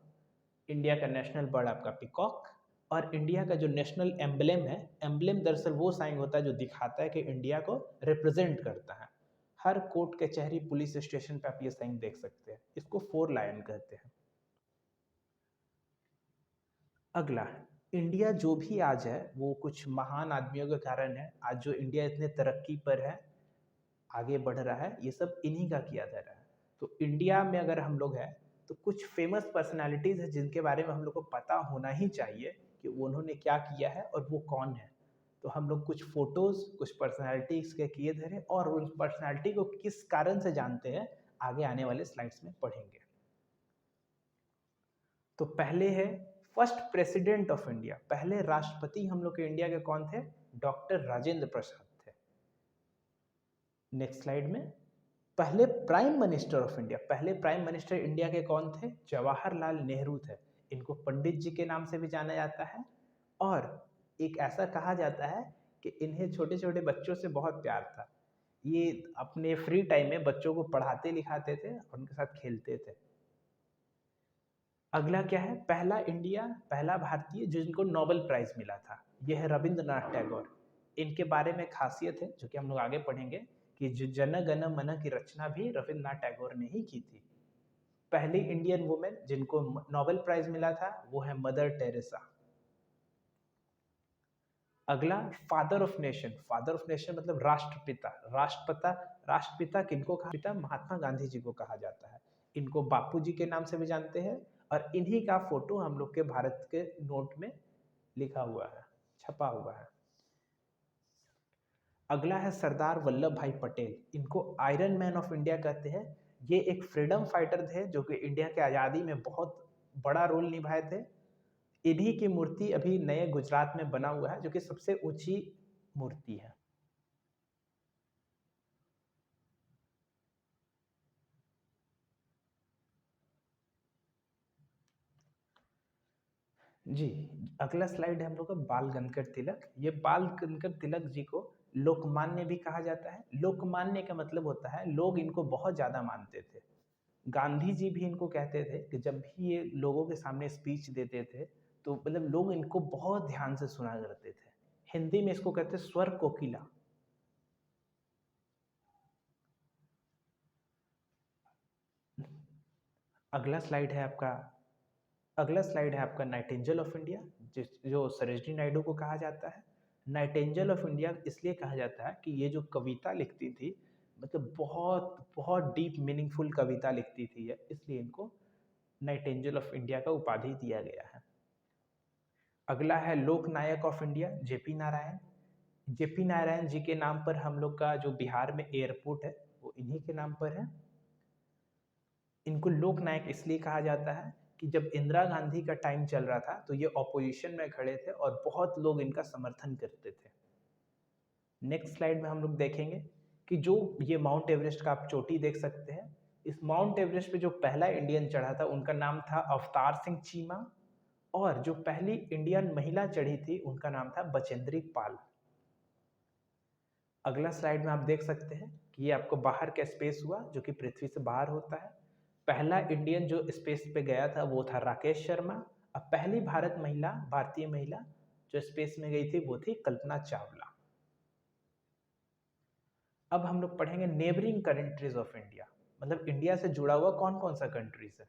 इंडिया का नेशनल बर्ड आपका पिकॉक। और इंडिया का जो नेशनल एम्बलेम है, एम्बलेम दरअसल वो साइन होता है जो दिखाता है कि इंडिया को रिप्रेजेंट करता है। हर कोर्ट कचहरी पुलिस स्टेशन पे आप ये साइन देख सकते हैं। इसको 4 लायन कहते हैं। अगला, इंडिया जो भी आज है वो कुछ महान आदमियों के कारण है। आज जो इंडिया इतने तरक्की पर है, आगे बढ़ रहा है, ये सब इन्हीं का किया जा रहा है। तो इंडिया में अगर हम लोग हैं तो कुछ फेमस पर्सनालिटीज़ हैं जिनके बारे में हम लोग को पता होना ही चाहिए कि उन्होंने क्या किया है और वो कौन है। तो हम लोग कुछ फोटोज़ कुछ पर्सनालिटीज़ के किए धरे और उन पर्सनालिटी को किस कारण से जानते हैं आगे आने वाले स्लाइड्स में पढ़ेंगे। तो पहले है फर्स्ट प्रेसिडेंट ऑफ इंडिया। पहले राष्ट्रपति हम लोग के इंडिया के कौन थे? डॉक्टर राजेंद्र प्रसाद थे। नेक्स्ट स्लाइड में पहले प्राइम मिनिस्टर ऑफ इंडिया। पहले प्राइम मिनिस्टर इंडिया के कौन थे? जवाहरलाल नेहरू थे। इनको पंडित जी के नाम से भी जाना जाता है और एक ऐसा कहा जाता है कि इन्हें छोटे छोटे बच्चों से बहुत प्यार था। ये अपने फ्री टाइम में बच्चों को पढ़ाते लिखाते थे और उनके साथ खेलते थे। अगला क्या है? पहला भारतीय जिनको नोबेल प्राइज मिला था, यह है रविंद्रनाथ टैगोर। इनके बारे में खासियत है जो कि हम लोग आगे पढ़ेंगे कि जो जन गण मन की रचना भी रविंद्रनाथ टैगोर ने ही की थी। पहली इंडियन वुमेन जिनको नोबेल प्राइज मिला था वो है मदर टेरेसा। अगला, father of nation. Father of nation मतलब राष्ट्रपिता। राष्ट्रपिता किनको कहा? पिता महात्मा गांधी जी को कहा जाता है। इनको बापू जी के नाम से भी जानते हैं और इन्हीं का फोटो हम लोग के भारत के नोट में लिखा हुआ है, छपा हुआ है। अगला है सरदार वल्लभ भाई पटेल। इनको आयरन मैन ऑफ इंडिया कहते हैं। ये एक फ्रीडम फाइटर थे जो कि इंडिया के आज़ादी में बहुत बड़ा रोल निभाए थे। इन्हीं की मूर्ति अभी नए गुजरात में बना हुआ है जो कि सबसे ऊंची मूर्ति है। जी, अगला स्लाइड है हम लोग का बाल गंगाधर तिलक। ये बाल गंगाधर तिलक जी को लोकमान्य भी कहा जाता है। लोकमान्य का मतलब होता है लोग इनको बहुत ज़्यादा मानते थे। गांधी जी भी इनको कहते थे कि जब भी ये लोगों के सामने स्पीच देते थे तो मतलब लोग इनको बहुत ध्यान से सुना करते थे। हिंदी में इसको कहते हैं स्वर कोकिला। अगला स्लाइड है आपका अगला स्लाइड है आपका नाइटिंजेल ऑफ इंडिया, जो सरोजिनी नायडू को कहा जाता है। नाइटिंजेल ऑफ इंडिया इसलिए कहा जाता है कि ये जो कविता लिखती थी, मतलब बहुत बहुत डीप मीनिंगफुल कविता लिखती थी ये, इसलिए इनको नाइटिंजेल ऑफ इंडिया का उपाधि दिया गया है। अगला है Lok Nayak of India, JP Narayan. JP Narayan ji के नाम पर हम लोग का जो बिहार में एयरपोर्ट है वो इन्हीं के नाम पर है। इनको लोक नायक इसलिए कहा जाता है कि जब इंदिरा गांधी का टाइम चल रहा था तो ये ऑपोजिशन में खड़े थे और बहुत लोग इनका समर्थन करते थे। नेक्स्ट स्लाइड में हम लोग देखेंगे कि जो ये माउंट एवरेस्ट का आप चोटी देख सकते हैं, इस माउंट एवरेस्ट पे जो पहला इंडियन चढ़ा था उनका नाम था अवतार सिंह चीमा और जो पहली इंडियन महिला चढ़ी थी उनका नाम था बचेंद्री पाल। अगला स्लाइड में आप देख सकते हैं कि ये आपको बाहर का स्पेस हुआ जो कि पृथ्वी से बाहर होता है। पहला इंडियन जो स्पेस पे गया था वो था राकेश शर्मा। अब पहली भारतीय महिला जो स्पेस में गई थी वो थी कल्पना चावला। अब हम लोग पढ़ेंगे नेबरिंग कंट्रीज ऑफ इंडिया, मतलब इंडिया से जुड़ा हुआ कौन कौन सा कंट्रीज है।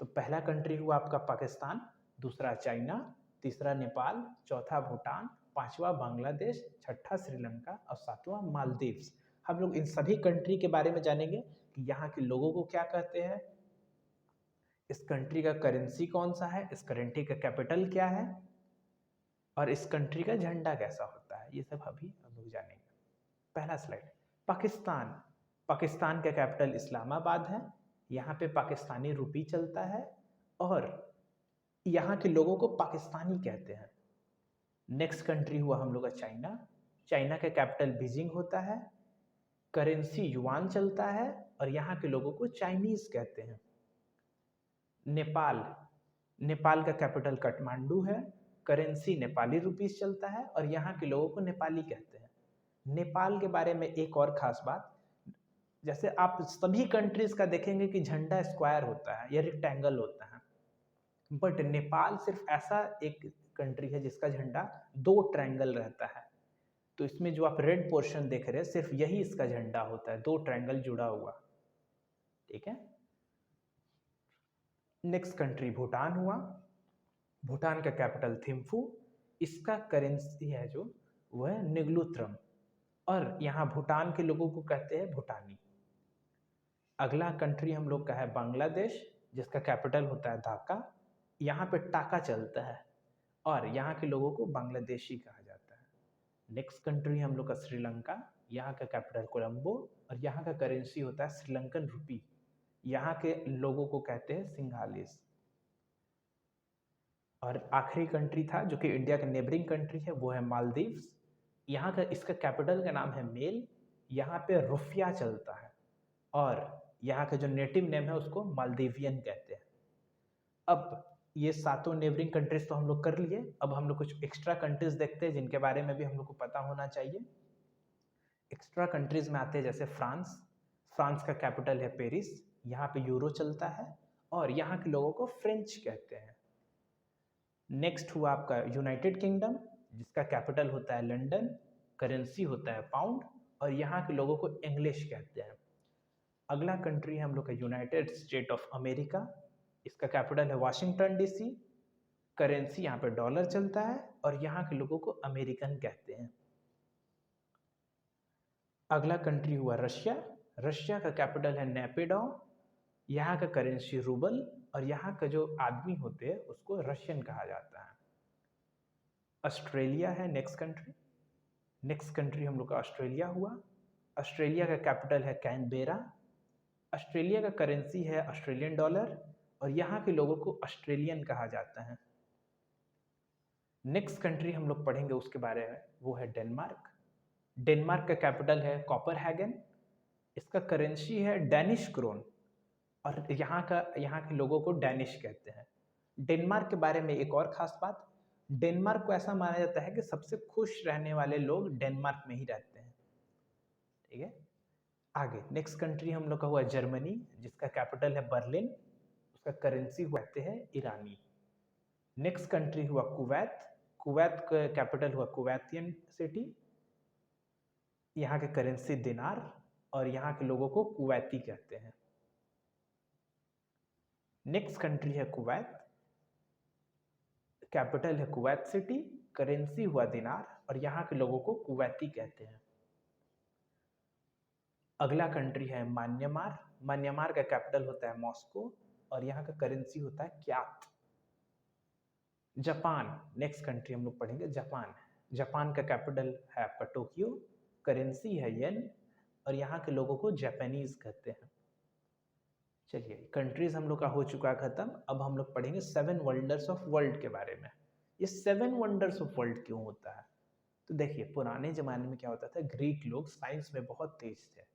तो पहला कंट्री हुआ आपका पाकिस्तान, दूसरा चाइना, तीसरा नेपाल, चौथा भूटान, पांचवा बांग्लादेश, छठा श्रीलंका और सातवां मालदीव्स। हम लोग इन सभी कंट्री के बारे में जानेंगे कि यहाँ के लोगों को क्या कहते हैं, इस कंट्री का करेंसी कौन सा है, इस कंट्री का कैपिटल क्या है और इस कंट्री का झंडा कैसा होता है, ये सब अभी हम लोग जानेंगे। पहला स्लाइड, पाकिस्तान। पाकिस्तान का कैपिटल इस्लामाबाद है, यहाँ पे पाकिस्तानी रुपी चलता है और यहाँ के लोगों को पाकिस्तानी कहते हैं। नेक्स्ट कंट्री हुआ हम लोग का चाइना। चाइना का कैपिटल बीजिंग होता है, करेंसी युआन चलता है और यहाँ के लोगों को चाइनीज कहते हैं। नेपाल, नेपाल का कैपिटल काठमांडू है, करेंसी नेपाली रुपीस चलता है और यहाँ के लोगों को नेपाली कहते हैं। नेपाल के बारे में एक और खास बात, जैसे आप सभी कंट्रीज का देखेंगे कि झंडा स्क्वायर होता है या रेक्टेंगल होता है, बट नेपाल सिर्फ ऐसा एक कंट्री है जिसका झंडा 2 ट्रायंगल रहता है। तो इसमें जो आप रेड पोर्शन देख रहे हैं सिर्फ यही इसका झंडा होता है, 2 ट्रायंगल जुड़ा हुआ। ठीक है। नेक्स्ट कंट्री भूटान हुआ। भूटान का कैपिटल थिम्फू, इसका करेंसी है जो वह है निगलुत्रम और यहाँ भूटान के लोगों को कहते हैं भूटानी। अगला कंट्री हम लोग का है बांग्लादेश, जिसका कैपिटल होता है ढाका। यहाँ पे टाका चलता है और यहाँ के लोगों को बांग्लादेशी कहा जाता है। नेक्स्ट कंट्री हम लोग का श्रीलंका, यहाँ का कैपिटल कोलंबो और यहाँ का करेंसी होता है श्रीलंकन रुपी। यहाँ के लोगों को कहते हैं सिंघालीस। और आखिरी कंट्री था जो कि इंडिया का नेबरिंग कंट्री है, वो है मालदीव्स। यहाँ का इसका कैपिटल का नाम है मेल, यहाँ पे रुफिया चलता है और यहाँ का जो नेटिव नेम है उसको मालदीवियन कहते हैं। अब ये सातों नेबरिंग कंट्रीज तो हम लोग कर लिए, अब हम लोग कुछ एक्स्ट्रा कंट्रीज देखते हैं जिनके बारे में भी हम लोग को पता होना चाहिए। एक्स्ट्रा कंट्रीज में आते हैं जैसे फ्रांस। फ्रांस का कैपिटल है पेरिस, यहाँ पे यूरो चलता है और यहाँ के लोगों को फ्रेंच कहते हैं। नेक्स्ट हुआ आपका यूनाइटेड किंगडम, जिसका कैपिटल होता है लंदन, करेंसी होता है पाउंड और यहाँ के लोगों को इंग्लिश कहते हैं। अगला कंट्री है हम लोग का यूनाइटेड स्टेट ऑफ अमेरिका, इसका कैपिटल है वाशिंगटन डीसी, करेंसी यहाँ पे डॉलर चलता है और यहाँ के लोगों को अमेरिकन कहते हैं। अगला कंट्री हुआ रशिया। रशिया का कैपिटल है नेपिडो, यहाँ का करेंसी रूबल और यहाँ का जो आदमी होते हैं उसको रशियन कहा जाता है। ऑस्ट्रेलिया है नेक्स्ट कंट्री। नेक्स्ट कंट्री हम लोग का ऑस्ट्रेलिया हुआ। ऑस्ट्रेलिया का कैपिटल है कैनबेरा, ऑस्ट्रेलिया का करेंसी है ऑस्ट्रेलियन डॉलर और यहाँ के लोगों को ऑस्ट्रेलियन कहा जाता है। नेक्स्ट कंट्री हम लोग पढ़ेंगे उसके बारे में, वो है डेनमार्क। डेनमार्क का कैपिटल है कोपरहैगन, इसका करेंसी है डैनिश क्रोन और यहाँ के लोगों को डैनिश कहते हैं। डेनमार्क के बारे में एक और खास बात, डेनमार्क को ऐसा माना जाता है कि सबसे खुश रहने वाले लोग डेनमार्क में ही रहते हैं। ठीक है। आगे नेक्स्ट कंट्री हम लोग का हुआ जर्मनी, जिसका कैपिटल है बर्लिन, उसका करेंसी कहते हैं ईरानी। नेक्स्ट कंट्री हुआ कुवैत। कुवैत का कैपिटल हुआ कुवैतियन सिटी, यहाँ के करेंसी दिनार और यहाँ के लोगों को कुवैती कहते हैं। नेक्स्ट कंट्री है कुवैत, कैपिटल है कुवैत सिटी, करेंसी हुआ दिनार और यहाँ के लोगों को कुवैती कहते हैं। अगला कंट्री है म्यांमार। म्यांमार का कैपिटल होता है मॉस्को और यहाँ का करेंसी होता है क्यात। जापान, नेक्स्ट कंट्री हम लोग पढ़ेंगे जापान। जापान का कैपिटल है आपका टोक्यो, करेंसी है येन और यहाँ के लोगों को जापानीज कहते हैं। चलिए कंट्रीज हम लोग का हो चुका खत्म। अब हम लोग पढ़ेंगे 7 वंडर्स ऑफ वर्ल्ड के बारे में। ये 7 वंडर्स ऑफ वर्ल्ड क्यों होता है? तो देखिए पुराने ज़माने में क्या होता था, ग्रीक लोग साइंस में बहुत तेज थे।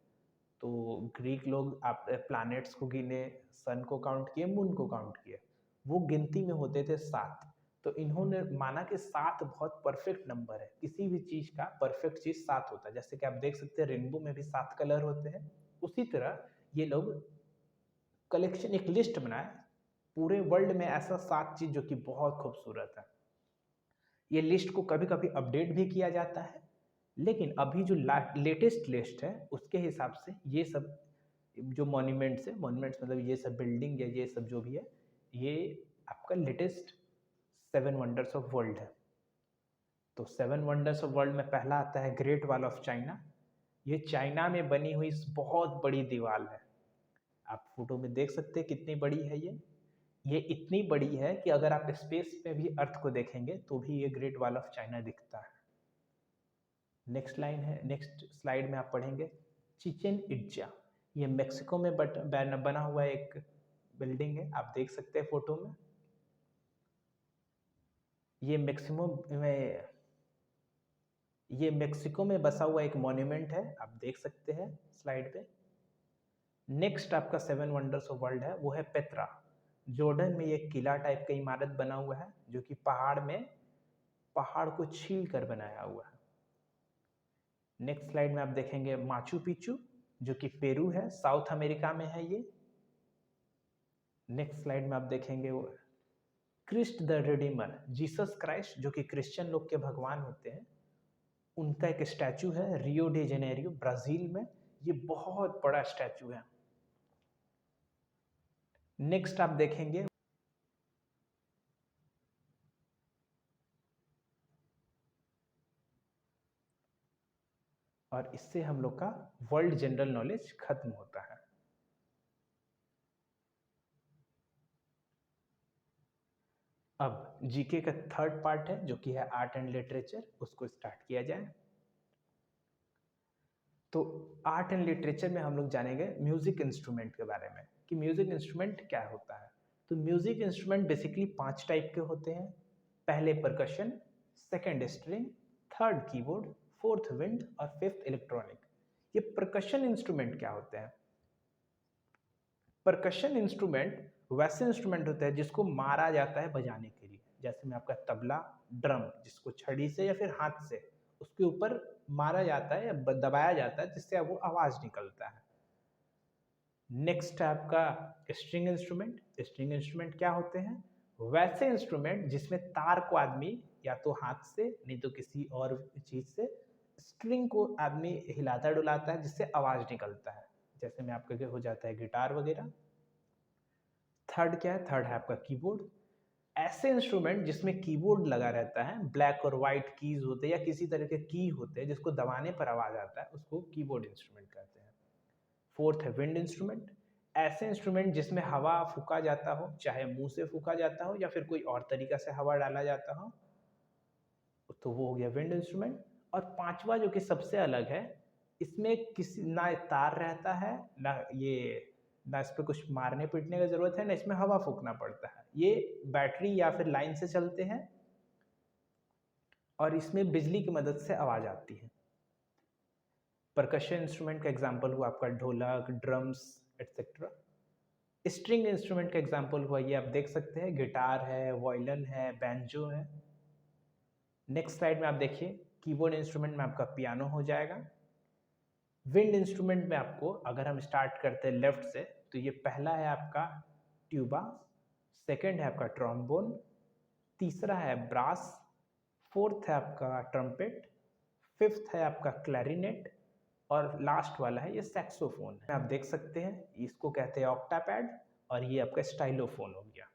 तो ग्रीक लोग आप प्लैनेट्स को गिने, सन को काउंट किए, मून को काउंट किए, वो गिनती में होते थे 7। तो इन्होंने माना कि 7 बहुत परफेक्ट नंबर है, किसी भी चीज़ का परफेक्ट चीज़ 7 होता है। जैसे कि आप देख सकते हैं रेनबो में भी 7 कलर होते हैं, उसी तरह ये लोग कलेक्शन एक लिस्ट बनाए पूरे वर्ल्ड में ऐसा 7 चीज़ जो कि बहुत खूबसूरत है। ये लिस्ट को कभी कभी अपडेट भी किया जाता है, लेकिन अभी जो लेटेस्ट लिस्ट है उसके हिसाब से ये सब जो मॉन्यूमेंट्स है, मॉन्यूमेंट्स मतलब ये सब बिल्डिंग या ये सब जो भी है, ये आपका लेटेस्ट 7 वंडर्स ऑफ वर्ल्ड है। तो 7 वंडर्स ऑफ वर्ल्ड में पहला आता है ग्रेट वॉल ऑफ चाइना। ये चाइना में बनी हुई बहुत बड़ी दीवार है, आप फोटो में देख सकते हैं कितनी बड़ी है ये इतनी बड़ी है कि अगर आप स्पेस में भी अर्थ को देखेंगे तो भी ये ग्रेट वॉल ऑफ चाइना दिखता है। नेक्स्ट स्लाइड में आप पढ़ेंगे चिचेन इट्जा। ये मेक्सिको में बना हुआ एक बिल्डिंग है, आप देख सकते हैं फोटो में। ये मेक्सिको में बसा हुआ एक मॉन्यूमेंट है, आप देख सकते हैं स्लाइड पे। नेक्स्ट आपका 7 वंडर्स ऑफ वर्ल्ड है, वो है पेत्रा। जॉर्डन में एक किला टाइप का इमारत बना हुआ है जो कि पहाड़ को छील कर बनाया हुआ है। नेक्स्ट स्लाइड में आप देखेंगे माचू पिचू, जो कि पेरू है, साउथ अमेरिका में है ये। नेक्स्ट स्लाइड में आप देखेंगे वो Christ the Redeemer, Jesus Christ, जो कि क्रिश्चियन लोग के भगवान होते हैं, उनका एक स्टैचू है रियो डे जेनेरियो, ब्राजील में। ये बहुत बड़ा स्टैचू है। नेक्स्ट आप देखेंगे और इससे हम लोग का वर्ल्ड जनरल नॉलेज खत्म होता है। अब जीके का थर्ड पार्ट है जो कि है आर्ट एंड लिटरेचर, उसको स्टार्ट किया जाए। तो आर्ट एंड लिटरेचर में हम लोग जानेंगे म्यूजिक इंस्ट्रूमेंट के बारे में कि म्यूजिक इंस्ट्रूमेंट क्या होता है। तो म्यूजिक इंस्ट्रूमेंट बेसिकली 5 टाइप के होते हैं। पहले percussion, second string, third keyboard, fourth wind और फिफ्थ इलेक्ट्रॉनिक। ये परकशन इंस्ट्रूमेंट क्या होते हैं? परकशन इंस्ट्रूमेंट वैसे इंस्ट्रूमेंट होते हैं जिसको मारा जाता है बजाने के लिए, जैसे में आपका तबला, ड्रम, जिसको छड़ी से या फिर हाथ से उसके ऊपर मारा जाता है या दबाया जाता है जिससे वो आवाज निकलता है। नेक्स्ट है आपका स्ट्रिंग इंस्ट्रूमेंट। स्ट्रिंग इंस्ट्रूमेंट क्या होते हैं? वैसे इंस्ट्रूमेंट जिसमें तार को आदमी या तो हाथ से नहीं तो किसी और चीज से स्ट्रिंग को आदमी हिलाता डुलाता है जिससे आवाज निकलता है, जैसे में आपका हो जाता है गिटार वगैरह। थर्ड क्या है? थर्ड है आपका कीबोर्ड। ऐसे इंस्ट्रूमेंट जिसमें कीबोर्ड लगा रहता है, ब्लैक और व्हाइट कीज होते हैं या किसी तरह के की होते हैं जिसको दबाने पर आवाज आता है, उसको कीबोर्ड इंस्ट्रूमेंट कहते हैं। फोर्थ है विंड इंस्ट्रूमेंट। ऐसे इंस्ट्रूमेंट जिसमें हवा फूका जाता हो, चाहे मुंह से फूका जाता हो या फिर कोई और तरीका से हवा डाला जाता हो, तो वो हो गया विंड इंस्ट्रूमेंट। और पांचवा जो कि सबसे अलग है, इसमें किसी ना तार रहता है, ना इस पे कुछ मारने पीटने की जरूरत है, ना इसमें हवा फूकना पड़ता है। ये बैटरी या फिर लाइन से चलते हैं और इसमें बिजली की मदद से आवाज आती है। परकशन इंस्ट्रूमेंट का एग्जांपल हुआ आपका ढोलक, ड्रम्स एटसेट्रा। स्ट्रिंग इंस्ट्रूमेंट का एग्जांपल हुआ ये आप देख सकते हैं, गिटार है, वायलिन है, बैंजो है। नेक्स्ट स्लाइड में आप देखिए कीबोर्ड इंस्ट्रूमेंट में आपका पियानो हो जाएगा। विंड इंस्ट्रूमेंट में आपको अगर हम स्टार्ट करते हैं लेफ्ट से, तो ये पहला है आपका ट्यूबा, सेकंड है आपका ट्रॉम्बोन, तीसरा है ब्रास, फोर्थ है आपका ट्रम्पेट, फिफ्थ है आपका क्लैरिनेट और लास्ट वाला है ये सैक्सोफोन। आप देख सकते हैं इसको कहते हैं ऑक्टापैड और ये आपका स्टाइलोफोन हो गया।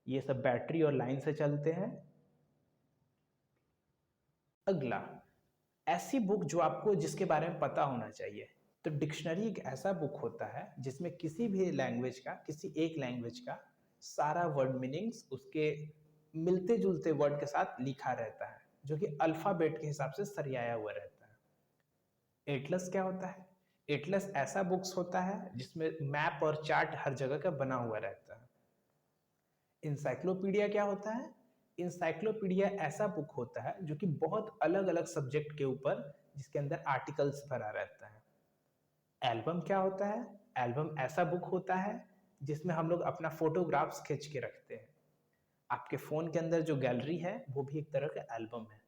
ये सब बैटरी और लाइन से चलते हैं। अगला, ऐसी बुक जो आपको जिसके बारे में पता होना चाहिए। तो डिक्शनरी एक ऐसा बुक होता है जिसमें किसी भी लैंग्वेज का, किसी एक लैंग्वेज का सारा वर्ड मीनिंग्स उसके मिलते जुलते वर्ड के साथ लिखा रहता है, जो कि अल्फाबेट के हिसाब से सरियाया हुआ रहता है। एटलस क्या होता है? एटलस ऐसा बुक्स होता है जिसमें मैप और चार्ट हर जगह का बना हुआ रहता है। इंसाइक्लोपीडिया क्या होता है? इंसाइक्लोपीडिया ऐसा बुक होता है जो कि बहुत अलग अलग सब्जेक्ट के ऊपर, जिसके अंदर आर्टिकल्स भरा रहता है। एल्बम क्या होता है? एल्बम ऐसा बुक होता है जिसमें हम लोग अपना फोटोग्राफ्स खींच के रखते हैं। आपके फोन के अंदर जो गैलरी है वो भी एक तरह का एल्बम है।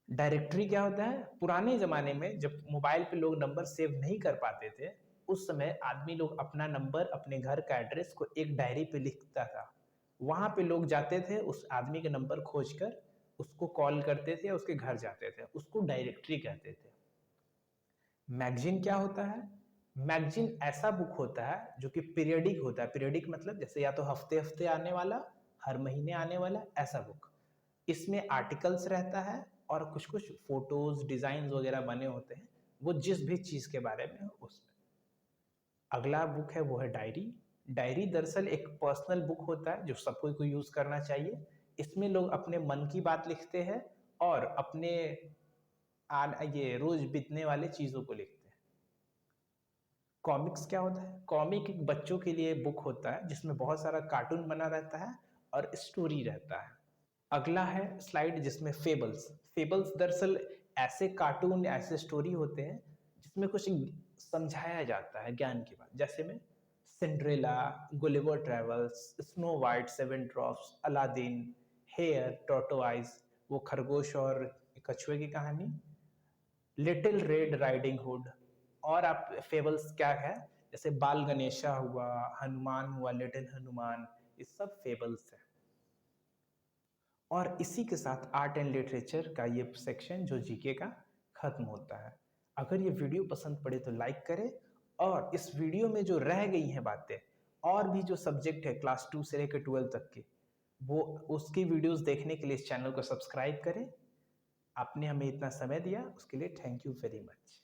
डायरेक्टरी क्या होता है? पुराने जमाने में जब मोबाइल पे लोग नंबर सेव नहीं कर पाते थे, उस समय आदमी लोग अपना नंबर, अपने घर का एड्रेस को एक डायरी पे लिखता था। वहां पे लोग जाते थे, उस आदमी के नंबर खोजकर उसको कॉल करते थे या उसके घर जाते थे, उसको डायरेक्टरी कहते थे। मैगजीन क्या होता है? मैगजीन ऐसा बुक होता है जो कि पीरियडिक होता है। पीरियडिक मतलब जैसे या तो हफ्ते हफ्ते आने वाला, हर महीने आने वाला, ऐसा बुक। इसमें आर्टिकल्स रहता है और कुछ कुछ फोटोज, डिजाइन वगैरह बने होते हैं, वो जिस भी चीज के बारे में हो उसमें। अगला बुक है वो है डायरी। डायरी दरअसल एक पर्सनल बुक होता है जो सबको को यूज करना चाहिए। इसमें लोग अपने मन की बात लिखते हैं और अपने ये रोज बीतने वाले चीजों को लिखते हैं। कॉमिक्स क्या होता है? कॉमिक एक बच्चों के लिए बुक होता है जिसमें बहुत सारा कार्टून बना रहता है और स्टोरी रहता है। अगला है स्लाइड जिसमें फेबल्स। फेबल्स दरअसल ऐसे कार्टून, ऐसे स्टोरी होते हैं जिसमें कुछ समझाया जाता है ज्ञान की बात। जैसे में Cinderella, Gulliver travels, snow white, seven drops, Aladdin, hare tortoise, वो खरगोश और कछुए की कहानी, लिटिल रेड राइडिंग हुड। और आप फेबल्स क्या है, जैसे बाल गणेशा हुआ, हनुमान हुआ, लिटिल हनुमान, ये सब फेबल्स है। और इसी के साथ आर्ट एंड लिटरेचर का ये सेक्शन जो जीके का खत्म होता है। अगर ये वीडियो पसंद पड़े तो लाइक करें, और इस वीडियो में जो रह गई हैं बातें, और भी जो सब्जेक्ट है क्लास 2 से लेकर 12 तक के, वो उसकी वीडियोस देखने के लिए इस चैनल को सब्सक्राइब करें। आपने हमें इतना समय दिया उसके लिए थैंक यू वेरी मच।